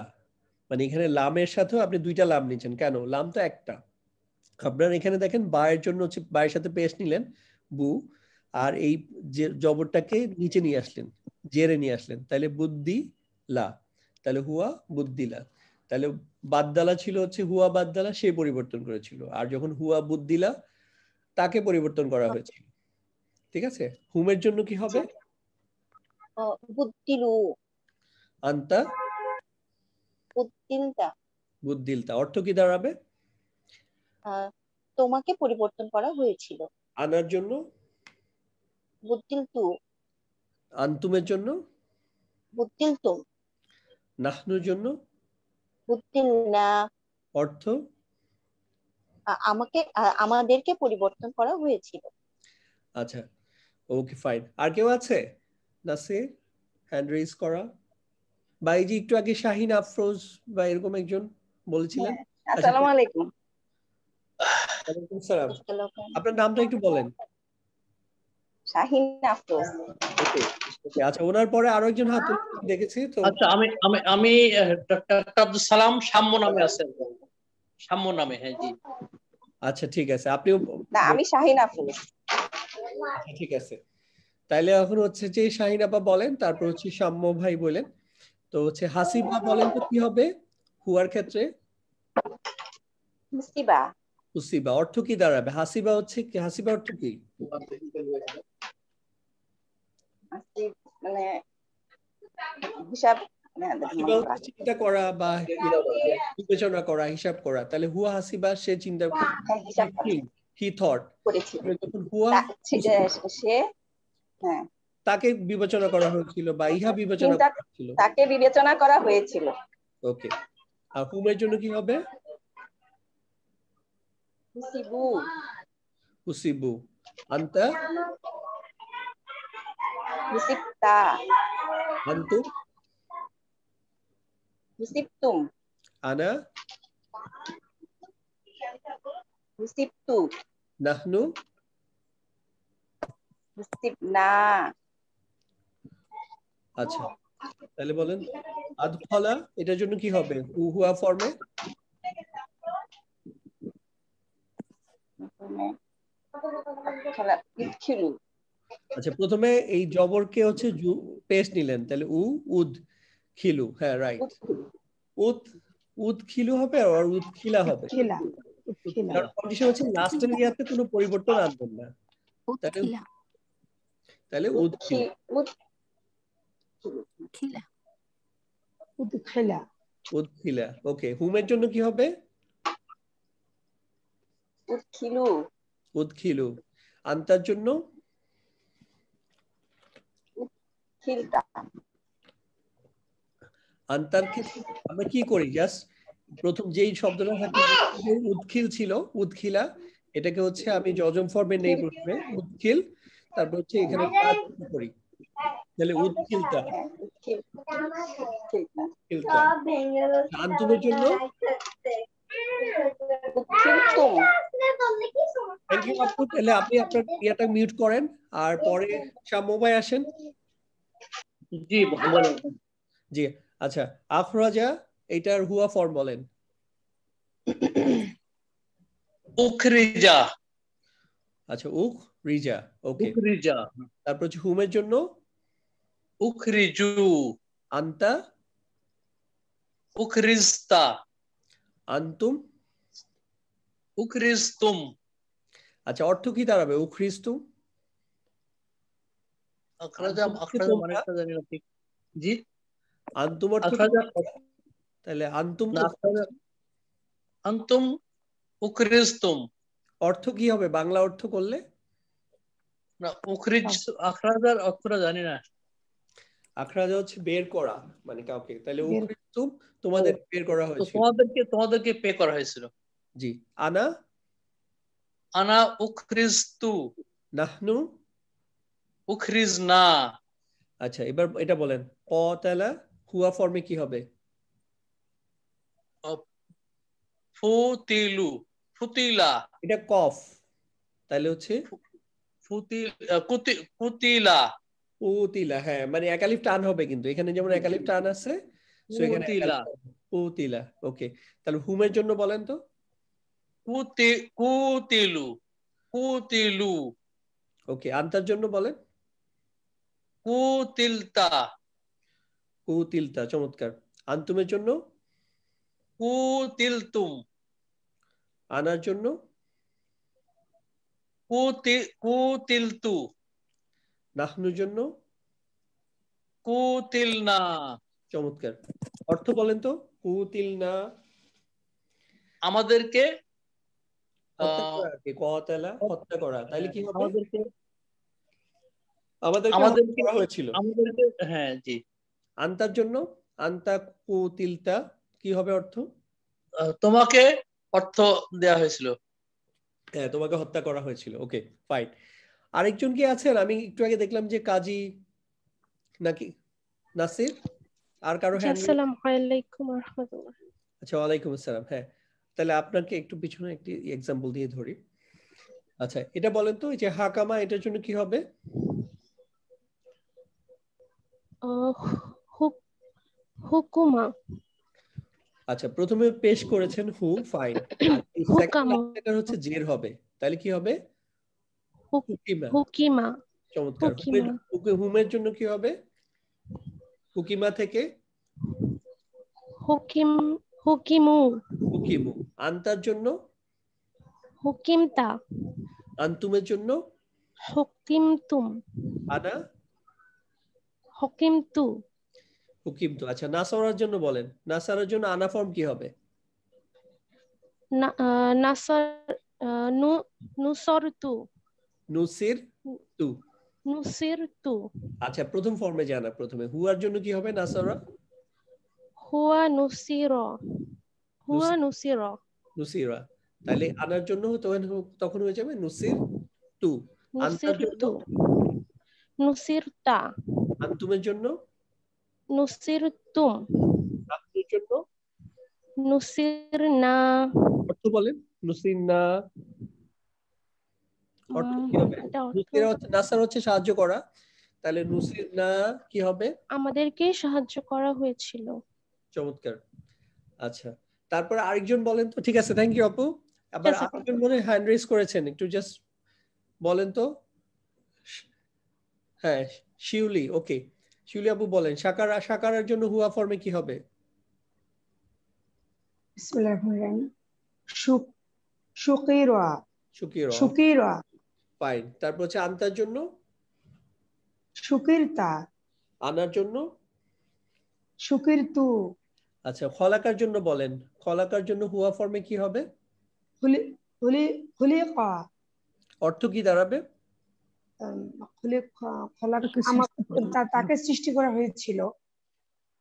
মানে এখানে লামের সাথেও আপনি দুইটা লাম নিচ্ছেন, কেন? লাম তো একটা। আপনার এখানে দেখেন বায়ের জন্য হচ্ছে বায়ের সাথে পেশ নিলেন বু, আর এই যে জবরটাকে নিচে নিয়ে আসলেন, জেরে নিয়ে আসলেন, তাহলে বুদ্ধি লা, তাহলে হুয়া বুদ্দিলা। তাহলে বাদদালা ছিল হচ্ছে হুয়া বাদদালা, সে পরিবর্তন করেছিল, আর যখন হুয়া বুদ্দিলা তাকে পরিবর্তন করা হয়েছিল, ঠিক আছে? হুমের জন্য কি হবে? বুদ্দিলু, আন্তা বুদ্দিলতা। বুদ্দিলতা। অর্থ কি দাঁড়াবে? তোমাকে পরিবর্তন করা হয়েছিল। আনার জন্য? বুদ্দিল তু, আন্তুমের জন্য? বুদ্দিল তুম, নাহনুর জন্য? বুদ্দিল না। অর্থ? আমাদেরকে পরিবর্তন করা হয়েছিল। আচ্ছা, ওকে, ফাইন। আর কেউ আছে নাসির হ্যান্ড রেজ করা? বা এই যে একটু আগে শাহিন আফরোজ বা এরকম একজন বলেছিলেন? আচ্ছা, আসসালামু আলাইকুম। ওয়ালাইকুম সালাম। আপনার নামটা একটু বলেন। শাহিন আফরোজ। ওকে, ওকে। আচ্ছা, ওনার পরে আরো একজন হাত তুলে দেখেছি তো। আচ্ছা, আমি আমি আমি ডক্টর আব্দুল সালাম সাম্য নামে আছে, সাম্য নামে। হ্যাঁ, জি। আচ্ছা, ঠিক আছে, আপনিও? না, আমি শাহিন আফরোজ। আচ্ছা, ঠিক আছে। তাইলে এখন হচ্ছে যে শাহিন আপা বলেন, তারপর হচ্ছে সাম্য ভাই বলেন। তো হচ্ছে হাসিবা বলেন তো কি হবে হুয়ার ক্ষেত্রে? মুসিবা, হুসিবা। অর্থ কি দাঁড়াবে? হাসিবা হচ্ছে কি? হাসিবা অর্থ কি? মানে হিসাব, হাসিবা হচ্ছে চিন্তা করা বা বিবেচনা করা, হিসাব করা। তাহলে হুয়া হাসিবা, সে চিন্তা হিসাব হি থট করেছিল। যখন হুয়া সে, হ্যাঁ, তাকে বিবেচনা করা হয়েছিল বা ইহা বিবেচনা করা হয়েছিল, তাকে বিবেচনা করা হয়েছিল। ওকে। আর হুমের জন্য কি হবে? মুসিবু, হুসিবু। আন্তা? মুসিবতা, আন্তু? মুসিবতুম, আনা? মুসিবতু, নাহনু? মুসিবনা। আচ্ছা, তাহলে বলেন আদখলা, এটার জন্য কি হবে হুয়া ফর্মে? আচ্ছা, প্রথমে এই জবরকে হচ্ছে পেশ নিলেন, তাহলে উদ খিলু। হ্যাঁ, রাইট। উদ উদ খিলু হবে আর উদ খিলা হবে। কন্ডিশন হচ্ছে লাস্টের ইয়াতে কোনো পরিবর্তন আনবেন না, তাহলে উদ খিলা। ওকে, হুমের জন্য কি হবে? উৎখিলু, উদ খিলু। আন্তার জন্য? খিলতা আন্তার ক্ষেত্রে আমরা কি করি, জাস্ট প্রথম যেই শব্দটা থাকে উৎখিল ছিল, উৎখিলা, এটাকে হচ্ছে আমি যজম ফর্মে নেই প্রথমে উৎখিল, তারপর হচ্ছে এখানে কাজ করি, তাহলে উৎখিলতা, উৎখিলতা। আন্তুমের জন্য উৎখিলতুম থ্যাংক ইউ আপু। তাহলে আপনি আপনার ইয়াটা মিউট করেন আর পরে শামু ভাই আসেন। জি বলেন। জি আচ্ছা, আখরাজা এটার হুয়া ফর্ম বলেন। উখরিজা। আচ্ছা উখ রিজা, ওকে। উখরিজা। তারপর হচ্ছে হুমের জন্য উখরিজু। আন্তা, উখরিজতা। আন্তুম। উখরিজতুম। আচ্ছা অর্থ কি দাঁড়াবে উখরিস্তুম? আখরাজা মানেটা জানি না ঠিক। জি আন্তুম অর্থ কি? আখরাজা, তাহলে আন্তুম না তো আখরাজা আনতুম উখরিজতুম, অর্থ কি হবে বাংলা অর্থ করলে? না উখরিজ, আখরাজার অর্থটা জানি না। আখরাজা হচ্ছে বের করা মানে কাউকে, তাহলে উখরিস্তুম তোমাদের বের করা তো হয়েছিল। তোমাদেরকে পে করা হয়েছিল। জি। আনা, আনা উখরিজতু। নাহনু। উখরিজনা। আচ্ছা এবার এটা বলেন, কতালা হুয়া ফর্মে কি হবে? ফুতিলু। ফুতিলা। এটা কফ, তাহলে হচ্ছে কুতিলা। পুতিলা। হ্যাঁ মানে একালিফ টান হবে, কিন্তু এখানে যেমন একালিফ টান আছে, সো এখানে কুতিলা। পুতিলা। ওকে, তাহলে হুমের জন্য বলেন তো। কুতিলু। কুতিলু। ওকে, আন্তার জন্য বলেন। কুতিলতা। কুতিলতা, চমৎকার। আন্তুমের জন্য? কুতিলতুম। আনার জন্য? কুতিলতু। নাহনুর জন্য? কুতিলনা। চমৎকার। অর্থ বলেন তো কুতিলনা। আমাদেরকে হত্যা করা আর কি, কতালা হত্যা করা, তাইলে কি হবে? আমাদেরকে আমাদেরকে হত্যা করা হয়েছিল। আমাদেরকে হ্যাঁ জি। আন্তার জন্য? আন্তা কুতিলতা কি হবে অর্থ? তোমাকে অর্থ দেয়া হয়েছিল। হ্যাঁ তোমাকে হত্যা করা হয়েছিল। Okay fine. আরেকজন কি আছেন? আমি একটু আগে দেখলাম যে কাজী নাকি নাসির, আর কারো হ্যান্ড? আসসালামু আলাইকুম ওয়া রাহমাতুল্লাহ। আচ্ছা ওয়ালাইকুম আসসালাম। হ্যাঁ তাহলে আপনাকে একটু পিছনে একটি এক্সাম্পল দিয়ে ধরি। আচ্ছা এটা বলেন তো, এই যে হাকামা এটার জন্য কি হবে? হুকুমা। আচ্ছা প্রথমে পেশ করেছেন হু, ফাইন। আর এই সেকেন্ড লেটার হচ্ছে জের হবে, তাহলে কি হবে? হুকিমা। হুকিমা। চমৎকার। হুমের জন্য কি হবে? হুকিমা থেকে হুকিমু। হুকিমু। আন্তার জন্য? হুকিমতা। আন্তুমের জন্য? হুকিমতুম। আনা? হুকিমতু। হুকিমতু। আচ্ছা নাসারার জন্য বলেন, নাসারার জন্য আনা ফর্ম কি হবে? নাসার নুসরতু। নুসির তু। নুসিরতু। আচ্ছা প্রথম ফর্মে জানা, প্রথমে হুয়ার জন্য কি হবে নাসারা? হুয়া নুসিরা। হুয়া নুসিরা। নুসিরা। তাহলে আনার জন্য তখন হয়ে যাবে নুসির তু। আন্তার জন্য? নুসিরতা। আন্তুমের জন্য? নুসিরতুম। নাহনুর জন্য? নুসিরনা। অর্থ বলেন। নুসিরনা অর্থ কি হবে? নুসিরা হচ্ছে, নাসার হচ্ছে সাহায্য করা, তাহলে নুসিরনা কি হবে? আমাদেরকে সাহায্য করা হয়েছিল। চমৎকার। আচ্ছা তারপর আরেকজন বলেন তো। ঠিক আছে, থ্যাংক ইউ আপু। আবার আরেকজন মনে হ্যান্ড রেজ করেছেন, একটু জাস্ট বলেন তো। হ্যাঁ শিউলি। ওকে শিউলি আপু বলেন, সাকারা, সাকারার জন্য হুয়া ফর্মে কি হবে? বিসমিল্লাহির রহমানির রহিম। শুকিরা। শুকিরা। শুকিরা। ফাইন। তারপর হচ্ছে আন্তার জন্য? শুকিরতা। আনার জন্য? শুকিরতু। আচ্ছা খলাকার জন্য বলেন, খলাকার জন্য হুয়া ফর্মে কি হবে? খুলিকা। অর্থ কি দাঁড়াবে? তাকে সৃষ্টি করা হয়েছিল।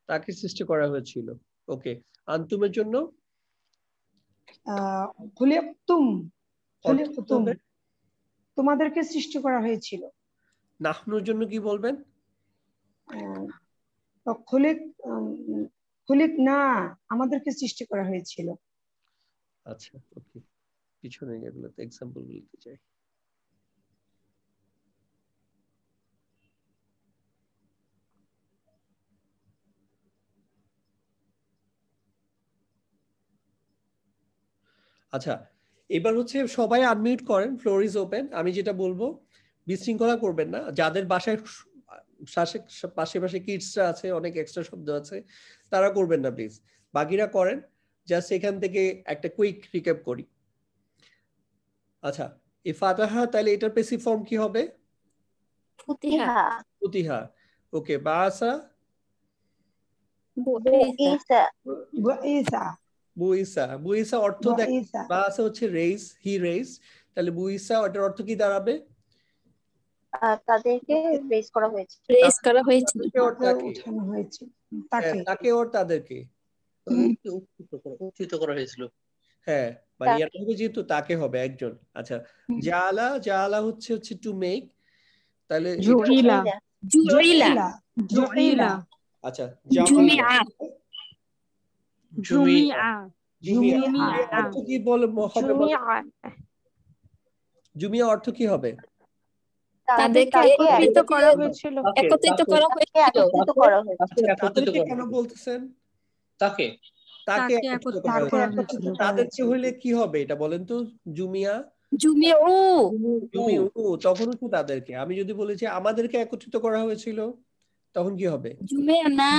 তাকে সৃষ্টি করা হয়েছিল। ওকে, আনতুমের জন্য খুলিকতুম, খুলিকতুম, তোমাদেরকে সৃষ্টি করা হয়েছিল। নাহনুর জন্য কি বলবেন? খুলিক না, আমাদেরকে সৃষ্টি করা হয়েছিল। আচ্ছা, ওকে, পিছনে এগুলোতে এক্সাম্পল বলতে চাই। আচ্ছা, এবার হচ্ছে সবাই আনমিউট করেন, ফ্লোর ইজ ওপেন। আমি যেটা বলবো বিশৃঙ্খলা করবেন না। যাদের বাসায় পাশে কিডসরা আছে, অনেক এক্সট্রা শব্দ আছে, তারা করবেন না প্লিজ, বাকিরা করেন। জাস্ট এখান থেকে একটা কুইক রিক্যাপ করি। আচ্ছা, এই ফাতাহা, তাহলে এটার পেসিভ ফর্ম কি হবে? ফুতিহা, ফুতিহা। ওকে, বাসা, বুইসা, বুইসা, বুইসা। বুইসা অর্থ দেখ, বাসা হচ্ছে রেইজ, হি রেইজ, তাহলে বুইসা ওটার অর্থ কি দাঁড়াবে? তাদেরকে রেজ করা হয়েছে, রেজ করা হয়েছিল, উঠানো হয়েছে, তাকে ওর তাদেরকে উচ্চিত করা হয়েছিল। হ্যাঁ, মানে ইয়ার হবে যেহেতু তাকে হবে একজন। আচ্ছা, জালা, জালা হচ্ছে টু মেক, তাহলে জুইলা, জুইলা, জুইলা। আচ্ছা, জুমিয়া, জুমিয়া, জুমিয়া অর্থ কি বল হবে? জুমিয়া অর্থ কি হবে? তাদেরকে একত্রিত করা হয়েছিল, একত্রিত করা হয়েছিল, একত্রিত করা হয়েছে। তাদেরকে কেন বলতেছেন? তাকে একত্রিত করা হয়েছিল। তাদেরকে হইলে কি হবে এটা বলেন তো? জুমিয়া, জুমিউ, জুমিউ, তখনও তো তাদেরকে। আমি যদি বলি যে আমাদেরকে একত্রিত করা হয়েছিল, তখন কি হবে? জুমিয়া না,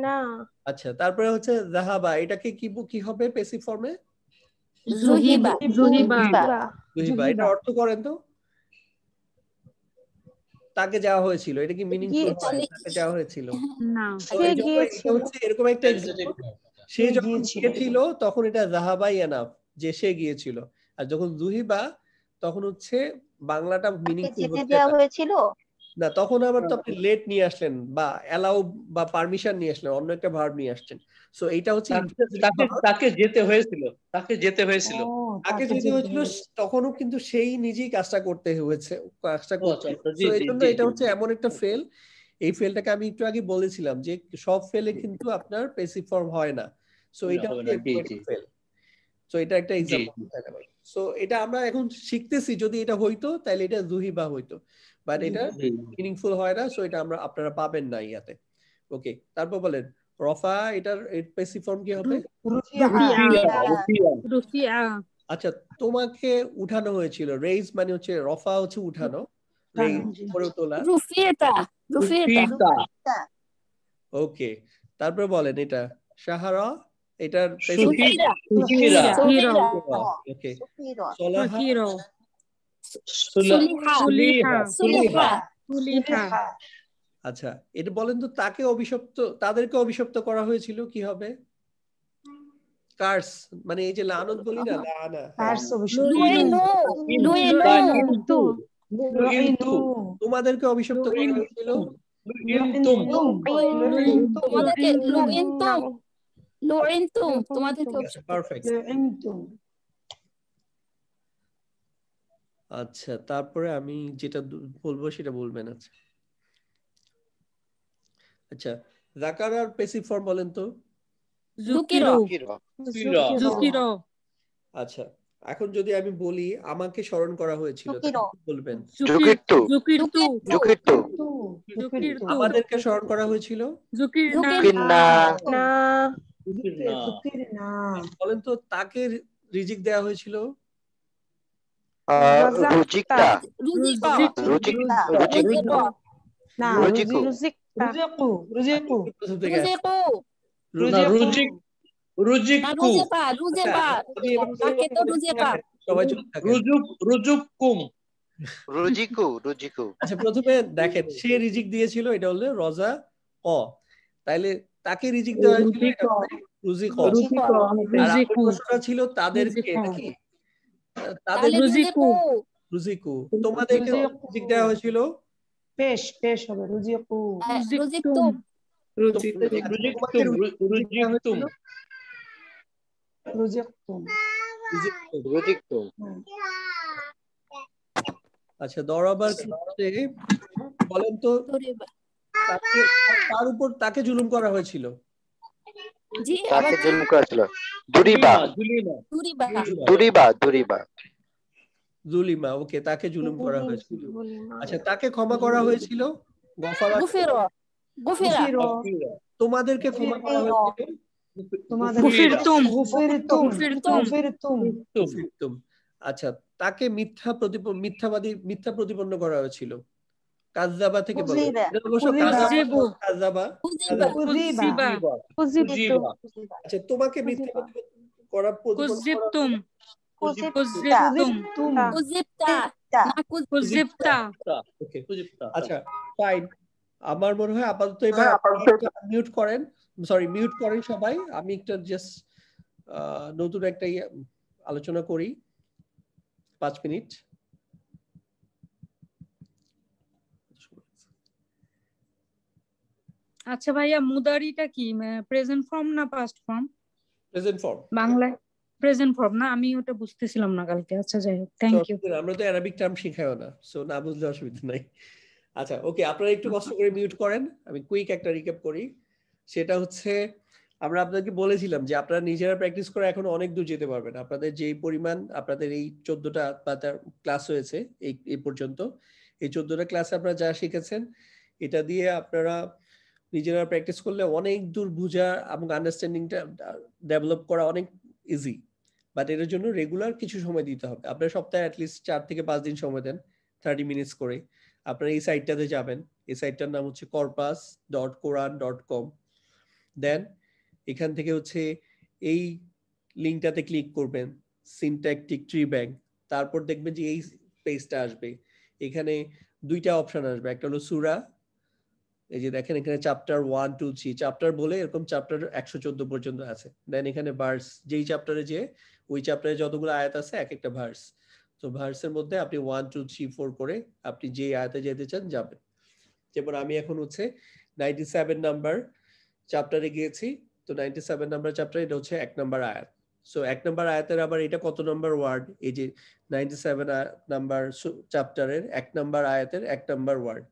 না। আচ্ছা, তারপরে হচ্ছে যাহাবা, এটাকে কি হবে পেসিভ ফর্মে? জুহিবা, জুহিবা। এটা অর্থ করেন তো? তাকে যাওয়া হয়েছিল, এটা কি মিনিংফুল? তাকে যাওয়া হয়েছিল না, এটা হচ্ছে এরকম একটা সে যখন গিয়েছিল তখন এটা যাহাবা ইয়ানাফ, যে সে গিয়েছিল। আর যখন জুহিবা তখন হচ্ছে বাংলাটা মিনিংফুল হয়েছিল না, তখন আবার তো আপনি লেট নিয়ে আসলেন বা অ্যালাউ বা পারমিশন নিয়ে আসলেন, অন্য একটা ভার্ব নিয়ে আসছেন। সো এইটা হচ্ছে তাকে যেতে হয়েছিল, তাকে যেতে হয়েছিল, তাকে যেতে হয়েছিল, তখনও কিন্তু সেই নিজেই কাজটা করতে হয়েছে, কাজটা করছে। সো এই জন্য এটা হচ্ছে এমন একটা ফেল, এই ফেলটাকে আমি একটু আগে বলেছিলাম যে সব ফেলে কিন্তু আপনার পেসিভ ফর্ম হয় না। সো এটা হচ্ছে ফেল। সো এটা একটা এক্সাম্পল। সো এটা আমরা এখন শিখতেছি, যদি এটা হইতো তাহলে এটা জুহিবা হইতো, বাট এটা মিনিংফুল হয় না। সো এটা আপনারা পাবেন না ইয়াতে। ওকে, তারপর বলেন রফা, এটার পেসিভ ফর্ম কি হবে? রুফিয়া। আচ্ছা, তোমাকে উঠানো হয়েছিল, রেইজ মানে হচ্ছে রফা হচ্ছে উঠানো, রেইজ করে তোলা, রুফিয়াতা, রুফিয়াতা। ওকে, তারপর বলেন এটা শাহারা, এটার সুহিরা, ওকে, সুহিরা, সুলিহা। আচ্ছা, এটা বলেন তো তাকে অভিশপ্ত, তাদেরকে অভিশপ্ত করা হয়েছিল, কি হবে? কার্স, মানে এই যে লানত বলি না, লানা, তোমাদেরকে অভিশপ্ত করা হয়েছিল, পারফেক্ট। আচ্ছা, তারপরে আমি যেটা বলবো সেটা বলবেন। আচ্ছা, আচ্ছা, যাকারার পেসিভ ফর্ম বলেন তো? আচ্ছা, এখন যদি আমি বলি আমাকে স্মরণ করা হয়েছিল, বলবেন আমাদেরকে স্মরণ করা হয়েছিল, বলেন তো তাকে রিজিক দেওয়া হয়েছিল, আচ্ছা, প্রথমে দেখেন সে রিজিক দিয়েছিল, এটা হলো রজা ক, তাইলে তাকে রিজিক দেওয়া হয়েছিল, এটা হলো রুজি ক। আর প্রশ্নটা ছিল তাদেরকে নাকি? তাদের রুজিকু। তোমাদেরকে রুজিক দেওয়া হয়েছিল পেশ পেশ হবে রুজিকু। রুজিকতুম। তোমাদের রুজিক দেওয়া হয়েছিল রুজিকতুম। রুজিকতুম। আচ্ছা, দরাবার ক্ষেত্রে বলেন তো তার উপর তাকে জুলুম করা হয়েছিল। জি, তাকে জুলুম করা ছিল। দুরিবা। জুলিমা, ওকে, তাকে জুলুম করা হয়েছিল। আচ্ছা, তাকে ক্ষমা করা হয়েছিল। গফারা। তোমাদেরকে ক্ষমা করা হয়েছিল। আচ্ছা, তাকে মিথ্যা প্রতিপন্ন করা হয়েছিল। কাযযাবা থেকে বলো। আচ্ছা, তোমাকে মিথ্যা করা আচ্ছা, ফাইন। আমার মনে হয় আপাতত এবার মিউট করেন সবাই। আমি একটা জাস্ট নতুন একটা আলোচনা করি 5 মিনিট। আচ্ছা ভাইয়া, মুদারিটা কি, প্রেজেন্ট ফর্ম না পাস্ট ফর্ম? Present form. বাংলায় প্রেজেন্ট ফর্ম না, আমি ওটা বুঝতেছিলাম না কালকে। আচ্ছা, যাই হোক, থ্যাংক ইউ। আমরা তো অ্যারাবিক টার্ম শিখাইও না, সো না বুঝলে অসুবিধা নাই। আচ্ছা, ওকে, আপনারা একটু কষ্ট করে মিউট করেন। আমি কুইক একটা রিক্যাপ করি। সেটা হচ্ছে, আমরা আপনাদেরকে বলেছিলাম যে আপনারা নিজেরা প্র্যাকটিস করে এখন অনেক দূর যেতে পারবেন। আপনাদের যেই পরিমাণ আপনাদের এই 14টা ক্লাস হয়েছে এই পর্যন্ত, এই 14টা ক্লাসে আপনারা যা শিখেছেন, এটা দিয়ে আপনারা নিজেরা প্র্যাকটিস করলে অনেক দূর বোঝা এবং আন্ডারস্ট্যান্ডিংটা ডেভেলপ করা অনেক ইজি। বাট এর জন্য রেগুলার কিছু সময় দিতে হবে। আপনারা সপ্তাহে অ্যাটলিস্ট 4 থেকে 5 দিন সময় দেন, 30 মিনিটস করে। আপনারা এই সাইটটাতে যাবেন। এই সাইটটার নাম হচ্ছে corpus.quran.com। দেন এখান থেকে হচ্ছে এই লিঙ্কটাতে ক্লিক করবেন, সিনট্যাকটিক ট্রি ব্যাংক। তারপর দেখবেন যে এই পেজটা আসবে। এখানে 2টা অপশন আসবে। একটা হলো সূরা, এই যে দেখেন এখানে চ্যাপ্টার 1, 2, 3 চ্যাপ্টার বলে এরকম চ্যাপ্টার 114 পর্যন্ত আছে। দেন এখানে ভার্স, যেই চ্যাপ্টারে যে ওই চ্যাপ্টারে যতগুলো আয়াত আছে এক একটা ভার্স। তো ভার্সের মধ্যে আপনি 1, 2, 3, 4 করে আপনি যে আয়াতে যেতে চান যাবেন। যেমন আমি এখন হচ্ছে 97 নাম্বার চ্যাপ্টারে গিয়েছি। তো 97 নাম্বার চ্যাপ্টার, এটা হচ্ছে 1 নাম্বার আয়াত। সো 1 নাম্বার আয়াতের আবার এটা কত নাম্বার ওয়ার্ড, এই যে 97 নাম্বার চ্যাপ্টারের 1 নাম্বার আয়াতের 1 number ward,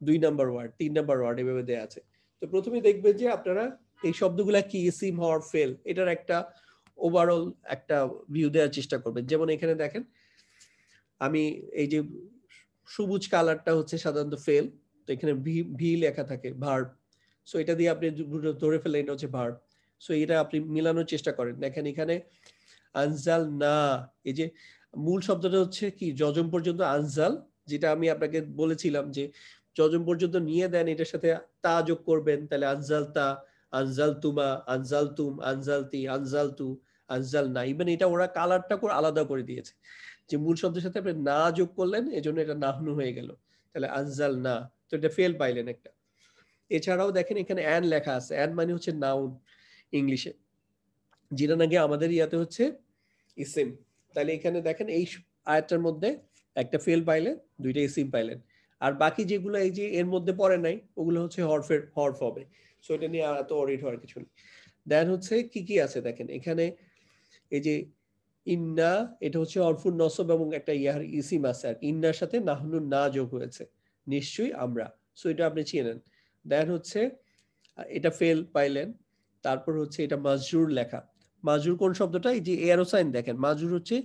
2 number ward, 3 number ward এভাবে দেয়া আছে। তো প্রথমে দেখবেন যে আপনারা এই শব্দগুলা কি, ইসিম, হরফ, ফেল, এটার একটা ওভারঅল একটা ভিউ দেওয়ার চেষ্টা করবেন। যেমন এখানে দেখেন, আমি এই যে সবুজ কালারটা হচ্ছে সাধারণত ফেল। তো এখানে ভি লেখা থাকে, ভার্ব। সো এটা দিয়ে আপনি ধরে ফেলেন এটা হচ্ছে ভার্ব। সো এটা আপনি মিলানোর চেষ্টা করেন। দেখেন এখানে আনজাল না, এই যে মূল শব্দটা হচ্ছে কি, যজম পর্যন্ত আনজাল, যেটা আমি আপনাকে বলেছিলাম যে যজম পর্যন্ত নিয়ে দেন, এটার সাথে তা যোগ করবেন, তাহলে আনজাল তা, আনজাল তুমা, আনজাল তুম, আনজালতি, আনজাল তু, আনজাল না। ইভেন এটা ওরা কালারটা করে আলাদা করে দিয়েছে, যে মূল শব্দের সাথে আপনি না যোগ করলেন, এজন্য এটা নাহনু হয়ে গেল, তাহলে আনজাল না। তো এটা ফেল পাইলেন একটা। এছাড়াও দেখেন এখানে অ্যান লেখা আছে। অ্যান মানে হচ্ছে নাউন ইংলিশে, যেটা নাকি আমাদের ইয়াতে হচ্ছে ইসিম। তাহলে এখানে দেখেন এই আয়াতটার মধ্যে একটা ফেল পাইলেন, 2টা ইসিম পাইলেন। আর বাকি যেগুলো এই যে এর মধ্যে পড়ে নাই, ওগুলো হচ্ছে হরফ হবে। সো এটা নিয়ে এত অরিড হওয়ার কিছু নেই। দেন হচ্ছে কি কি আছে দেখেন এখানে, এই যে ইন্না, এটা হচ্ছে হরফুন নসব এবং একটা ইয়ার ইসিম আছে। আর ইন্নার সাথে নাহনু না যোগ হয়েছে, নিশ্চয়ই আমরা। সো এটা আপনি চিনেন। দেন হচ্ছে এটা ফেল পাইলেন। তারপর হচ্ছে এটা মাজরুর লেখা। মাজরুর কোন শব্দটা, এই যে এরো সাইন দেখেন, মাজরুর হচ্ছে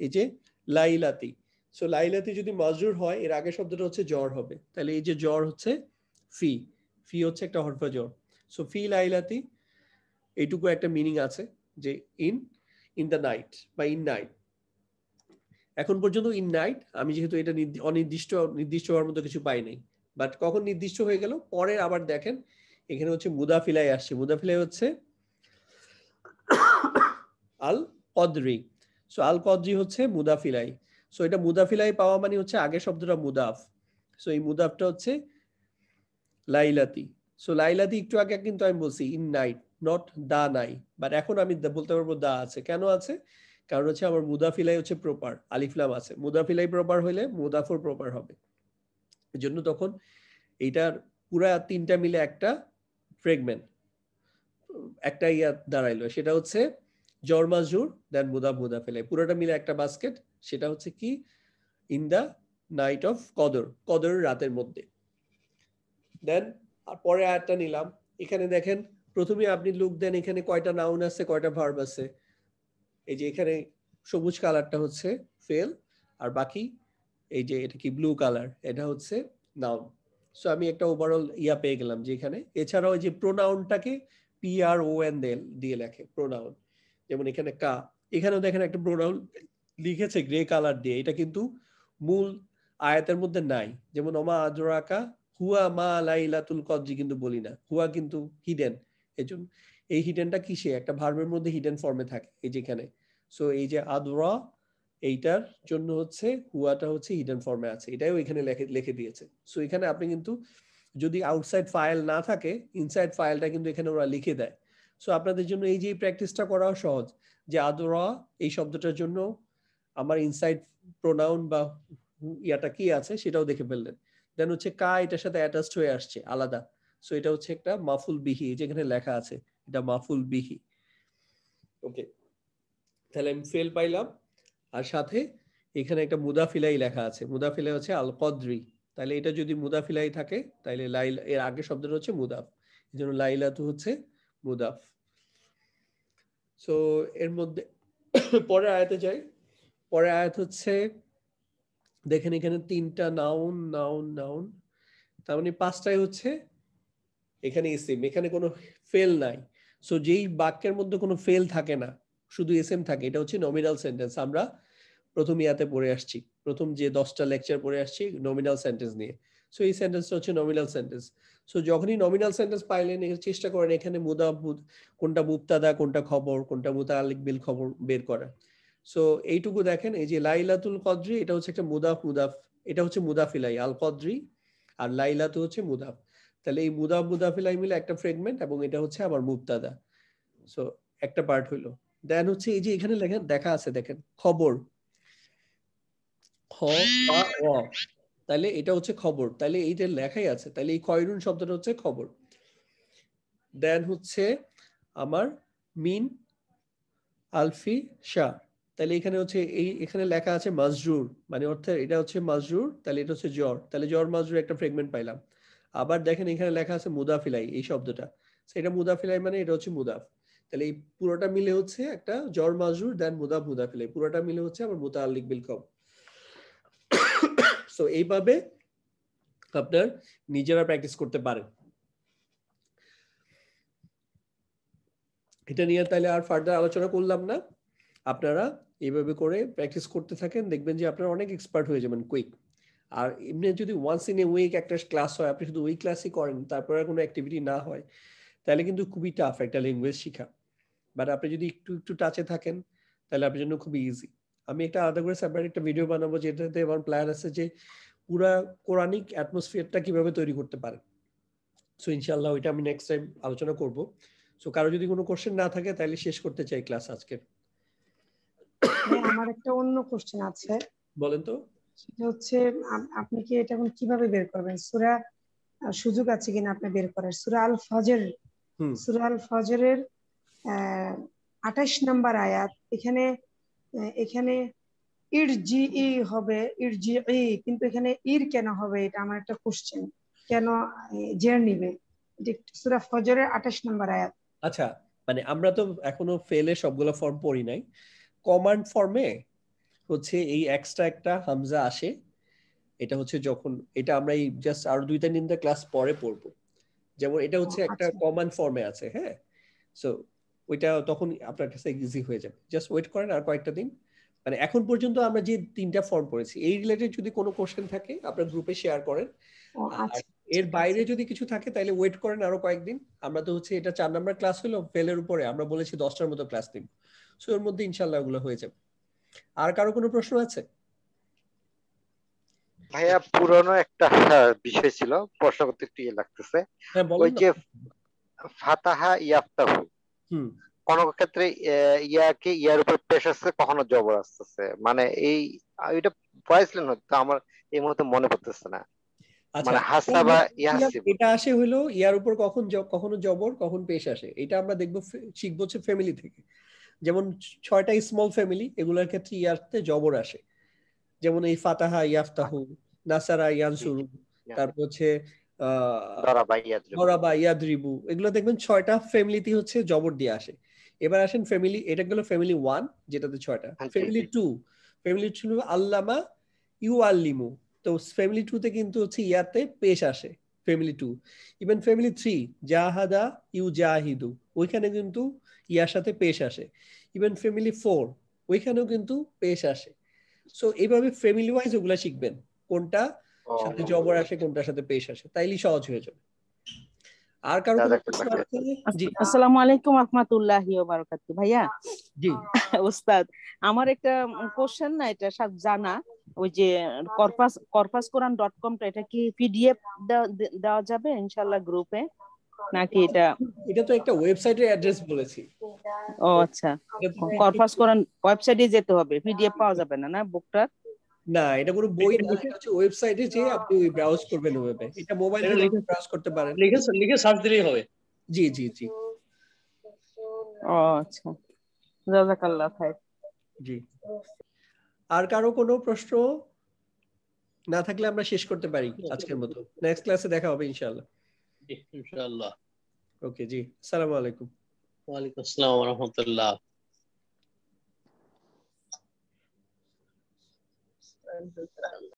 এই যে লাইলাতি। সো লাইলাতি যদি মাজরুর হয়, এর আগে শব্দটা হচ্ছে জ্বর হবে। তাহলে এই যে জ্বর হচ্ছে ফি, ফি হচ্ছে একটা হরফে জ্বর। সো ফি লাইলাতি, এইটুকু একটা মিনিং আছে যে ইন দ্য নাইট বা ইন নাইট। এখন পর্যন্ত ইন নাইট, আমি যেহেতু এটা নির্দিষ্ট হওয়ার মতো কিছু পাই নাই, বাট কখন নির্দিষ্ট হয়ে গেল পরে আবার দেখেন এখানে হচ্ছে মুদাফিলাই আসছে। মুদাফিলাই হচ্ছে আল কদরি। সো আল কদরি হচ্ছে মুদাফিলাই। সো এটা মুদাফিলাই পাওয়া মানে হচ্ছে আগের শব্দটা মুদাফ। সো এই মুদাফটা হচ্ছে লাইলাতি। সো লাইলাতি একটু আগে কিন্তু আমি বলছি ইন নাইট, নট দা নাই, বাট এখন আমি বলতে পারবো দা আছে। কেন আছে? কারণ হচ্ছে আমার মুদাফিলাই হচ্ছে প্রপার, আলিফ লাম আছে, মুদাফিলাই প্রপার হইলে মুদাফর প্রপার হবে। এজন্য তখন এইটার পুরা তিনটা মিলে একটা ফ্রেগমেন্ট, একটা ইয়া দাঁড়াইলো, সেটা হচ্ছে জর মাজরুর দেন মুদাফ মুদাফিলাই, পুরোটা মিলে একটা বাস্কেট। সেটা হচ্ছে কি ইন দা নাইট অফ কদর, কদরের রাতের মধ্যে। দেন আর পরে আয়াতটা নিলাম, এখানে দেখেন প্রথমে আপনি লুক দেন এখানে কয়টা নাউন আছে কয়টা ভার্ব আছে। এই যে এখানে সবুজ কালারটা হচ্ছে ফেল, আর বাকি এই যে এটা কি ব্লু কালার, এটা হচ্ছে নাউন। সো আমি একটা ওভারঅল ইয়া পেয়ে গেলাম যে এখানে। এছাড়াও এই যে প্রোনাউনটাকে PRON দিয়ে লেখে প্রোনাউন, যেমন এখানে কা, এখানেও দেখেন একটা প্রোনাউন লিখেছে গ্রে কালার দিয়ে, এটা কিন্তু মূল আয়াতের মধ্যে নাই। যেমন ওমা আদরাকা হুয়া মা লাইলাতুল কদরি কিন্তু বলি না, হুয়া কিন্তু হিডেন। এজন্য এই হিডেনটা কিসে, একটা ভার্বের মধ্যে হিডেন ফর্মে থাকে এই যেখানে। সো এই যে আদরা, এইটার জন্য হচ্ছে হুয়াটা হচ্ছে হিডেন ফর্মে আছে, এটাও এখানে লিখে দিয়েছে। সো এখানে আপনি কিন্তু যদি আউটসাইড ফাইল না থাকে, ইনসাইড ফাইলটা কিন্তু এখানে ওরা লিখে দেয়। সো আপনাদের জন্য এই যে প্র্যাকটিসটা করাও সহজ, যে আদরা এই শব্দটার জন্য আমার ইনসাইড প্রোনাউন বা ইয়াটা কি আছে সেটাও দেখে ফেললেন। দেন হচ্ছে কা এটার সাথে অ্যাটাচড হয়ে আসছে আলাদা, সো এটা হচ্ছে একটা মাফুল বিহি, যেখানে লেখা আছে এটা মাফুল বিহি। ওকে, তাহলে আমি ফেল পাইলাম, আর সাথে এখানে একটা মুদাফিলাই লেখা আছে, মুদাফিলাই হচ্ছে আল কদরি। তাহলে এটা যদি মুদাফিলাই থাকে তাহলে লাইলা এর আগে শব্দটা হচ্ছে মুদাফ, এই জন্য লাইলাতু হচ্ছে মুদাফ। সো এর মধ্যে পরের আয়াতে যাই। পরের আয়াত হচ্ছে দেখেন এখানে তিনটা নাউন নাউন নাউন, তার মানে পাঁচটাই হচ্ছে এখানে ইসিম, এখানে কোনো ফেল নাই। সো যেই বাক্যের মধ্যে কোনো ফেল থাকে না, শুধু এসএম থাকে, এটা হচ্ছে নমিনাল সেন্টেন্স। আমরা প্রথম ইয়াতে পড়ে আসছি, প্রথম যে 10টা লেকচার পড়ে আসছি নমিনাল সেন্টেন্স নিয়ে। সো এই সেন্টেন্সটা হচ্ছে নমিনাল সেন্টেন্স। সো যখনই নমিনাল সেন্টেন্স পাইলেন চেষ্টা করেন এখানে কোনটা মুবতাদা কোনটা খবর কোনটা মুতাআল্লিক বিল খবর বের করা। সো এইটুকু দেখেন, এই যে লাইলাতুল কদরি এটা হচ্ছে একটা মুদাফ মুদাফ, এটা হচ্ছে মুদাফিলাই আল কদরি, আর লাইলাতু হচ্ছে মুদাফ। তাহলে এই মুদাফ মুদাফিলাই মিলে একটা ফ্রেগমেন্ট, এবং এটা হচ্ছে আবার মুবতাদা। সো একটা পার্ট হইলো। দেন হচ্ছে এই যে এখানে লেখেন দেখা আছে দেখেন খবর, খ বা অ, তাহলে এটা হচ্ছে খবর, তাহলে এইটা লেখাই আছে, তাহলে এই খয়রুন শব্দটা হচ্ছে খবর। দেন হচ্ছে আমার মিন আলফি শাহ, তাহলে এখানে হচ্ছে এখানে লেখা আছে মাজরুর, মানে অর্থাৎ এটা হচ্ছে মাজরুর, তাহলে এটা হচ্ছে জ্বর, তাহলে জ্বর মাজরুর একটা ফ্রেগমেন্ট পাইলাম। আবার দেখেন এখানে লেখা আছে মুদাফিলাই, এই শব্দটা সেটা মুদাফিলাই মানে এটা হচ্ছে মুদাফ, তাহলে এই পুরোটা মিলে হচ্ছে একটা জ্বর মাজরুর দেন মুদাফ মুদাফিলাই, পুরোটা মিলে হচ্ছে আবার মুতাআল্লিক বিল খবর। সো এইভাবে আপনার নিজেরা প্র্যাকটিস করতে পারেন। এটা নিয়ে তাহলে আর ফার্দার আলোচনা করলাম না, আপনারা এইভাবে করে প্র্যাকটিস করতে থাকেন, দেখবেন যে আপনারা অনেক এক্সপার্ট হয়ে যাবেন কুইক। আর এমনি যদি ওয়ান্স ইন এ উইক একটা ক্লাস হয়, আপনি শুধু ওই ক্লাসই করেন, তারপরে কোনো অ্যাক্টিভিটি না হয়, তাহলে কিন্তু খুবই টাফ একটা ল্যাঙ্গুয়েজ শেখা। বাট আপনি যদি একটু একটু টাচে থাকেন তাহলে আপনার জন্য খুবই ইজি। আমি একটা আলাদা করে সেপারেট একটা ভিডিও বানাবো, যেটাতে আমার প্ল্যান আছে যে পুরা কোরআনিক অ্যাটমসফিয়ারটা কিভাবে তৈরি করতে পারেন। সো ইনশাআল্লাহ ওইটা আমি নেক্সট টাইম আলোচনা করব। সো কারো যদি কোনো কোশ্চেন না থাকে তাহলে শেষ করতে চাই ক্লাস আজকে। আমার একটা অন্য কোশ্চেন আছে, বলেন তো। সেটা হচ্ছে আপনি কি এটা এখন কিভাবে বের করবেন? সূরা সুযোগ আছে কিনা আপনি বের করার? সূরা আল ফজর, সূরা আল ফজরের 28 নম্বর আয়াত, এখানে ইরজিই হবে, ইরজিই, কিন্তু এখানে ইর কেন হবে? এটা আমার একটা কোশ্চেন, কেন জের নিবে? সূরা ফজরের 28 নম্বর আয়াত। আচ্ছা, মানে আমরা তো এখনো ফেলে সবগুলো ফর্ম পড়ি নাই, কমান্ড ফর্মে হচ্ছে এই এক্সট্রা একটা হামজা আসে, এটা হচ্ছে যখন এটা আমরা এই জাস্ট আরো 2-3 ক্লাস পরে পড়বো, যেমন এটা হচ্ছে একটা কমান্ড ফর্মে আছে। হ্যাঁ, সো ওইটা তখন আপনার কাছে ইজি হয়ে যাবে, জাস্ট ওয়েট করেন আর কয়েকটা দিন। মানে এখন পর্যন্ত আমরা যে 3টা ফর্ম পড়েছি, এই রিলেটেড যদি কোনো কোশ্চেন থাকে আপনার গ্রুপে শেয়ার করেন, আর এর বাইরে যদি কিছু থাকে তাহলে ওয়েট করেন আরো কয়েকদিন। আমরা তো হচ্ছে এটা 4 নাম্বার ক্লাস হলো, ফেলের উপরে আমরা বলেছি 10টার মতো ক্লাস নিব, সো এর মধ্যে ইনশাআল্লাহ ওগুলো হয়ে যাবে। আর কারো কোনো প্রশ্ন আছে? ভাইয়া পুরনো একটা বিষয় ছিল, প্রশ্ন করতে একটু ইয়ে লাগতেছে। ওই যে ফাতাহা ইয়াফতাহু, কোন ক্ষেত্রে ইয়াকে ইয়ার উপর পেশ আসছে, কখনো জবর আসতেছে, মানে এটা পড়াইছিলেন হয়তো, আমার এই মুহূর্তে মনে পড়তেছে না। আচ্ছা, মানে হাসাবা ইয়াহসিবু, এটা আসে হলো ইয়ার উপর কখনো জবর কখন পেশ আসে, এটা আমরা দেখবো শিখবো হচ্ছে ফ্যামিলি থেকে। যেমন 6টা স্মল ফ্যামিলি, এগুলোর ক্ষেত্রে ইয়াতে জবর আসে, যেমন এই ফাতাহা ইয়াফতাহু, নাসারা ইয়ানসুরু, তারপর হচ্ছে দরাবা ইয়াদরিবু, এগুলো দেখবেন 6টা ফ্যামিলিতে হচ্ছে জবর দিয়ে আসে। এবার আসেন ফ্যামিলি, এটা গেল ফ্যামিলি 1 যেটাতে 6টা। ফ্যামিলি 2 আল্লামা ইউআল্লিমু, তো ফ্যামিলি 2 তে কিন্তু হচ্ছে ইয়াতে পেশ আসে ফ্যামিলি 2। ইভেন ফ্যামিলি 3 জাহাদা ইউজাহিদু, ওইখানে কিন্তু ইয়ার সাথে পেশ আসে। ইভেন ফ্যামিলি 4 ওইখানেও কিন্তু পেশ আসে। সো এইভাবে ফ্যামিলি ওয়াইজ ওগুলা শিখবেন, কোনটা সাথে জবর আসে কোনটার সাথে পেশ আসে, তাইলেই সহজ হয়ে যাবে। আর কারো কোনো প্রশ্ন আছে? জি, আসসালামু আলাইকুম রাহমাতুল্লাহি ওয়া বারাকাতুহু। ভাইয়া, জি ওস্তাদ, আমার একটা কোশ্চেন, না এটা সব জানা, ওই যে corpusquran.com টা, এটা কি পিডিএফ দেওয়া যাবে ইনশাআল্লাহ গ্রুপে, নাকি এটা তো একটা ওয়েবসাইটের অ্যাড্রেস বলেছি। ও আচ্ছা, corpusquran ওয়েবসাইটে যেতে হবে, পিডিএফ পাওয়া যাবে না না বুকটা? না, এটা কোনো বই না, এটা হচ্ছে ওয়েবসাইটে যে আপনি ব্রাউজ করবেন ওয়েবে, এটা মোবাইল থেকে ব্রাউজ করতে পারেন, লিখে সার্চ দিলেই হবে। জি জি জি। ও আচ্ছা, জাযাকাল্লাহ খাইর। জি, আর কারো কোনো প্রশ্ন না থাকলে আমরা শেষ করতে পারি আজকের মতো। নেক্সট ক্লাসে দেখা হবে ইনশাআল্লাহ। জি ইনশাআল্লাহ। ওকে জি, আসসালামু আলাইকুম। ওয়া আলাইকুম আসসালাম ওয়া রাহমাতুল্লাহ।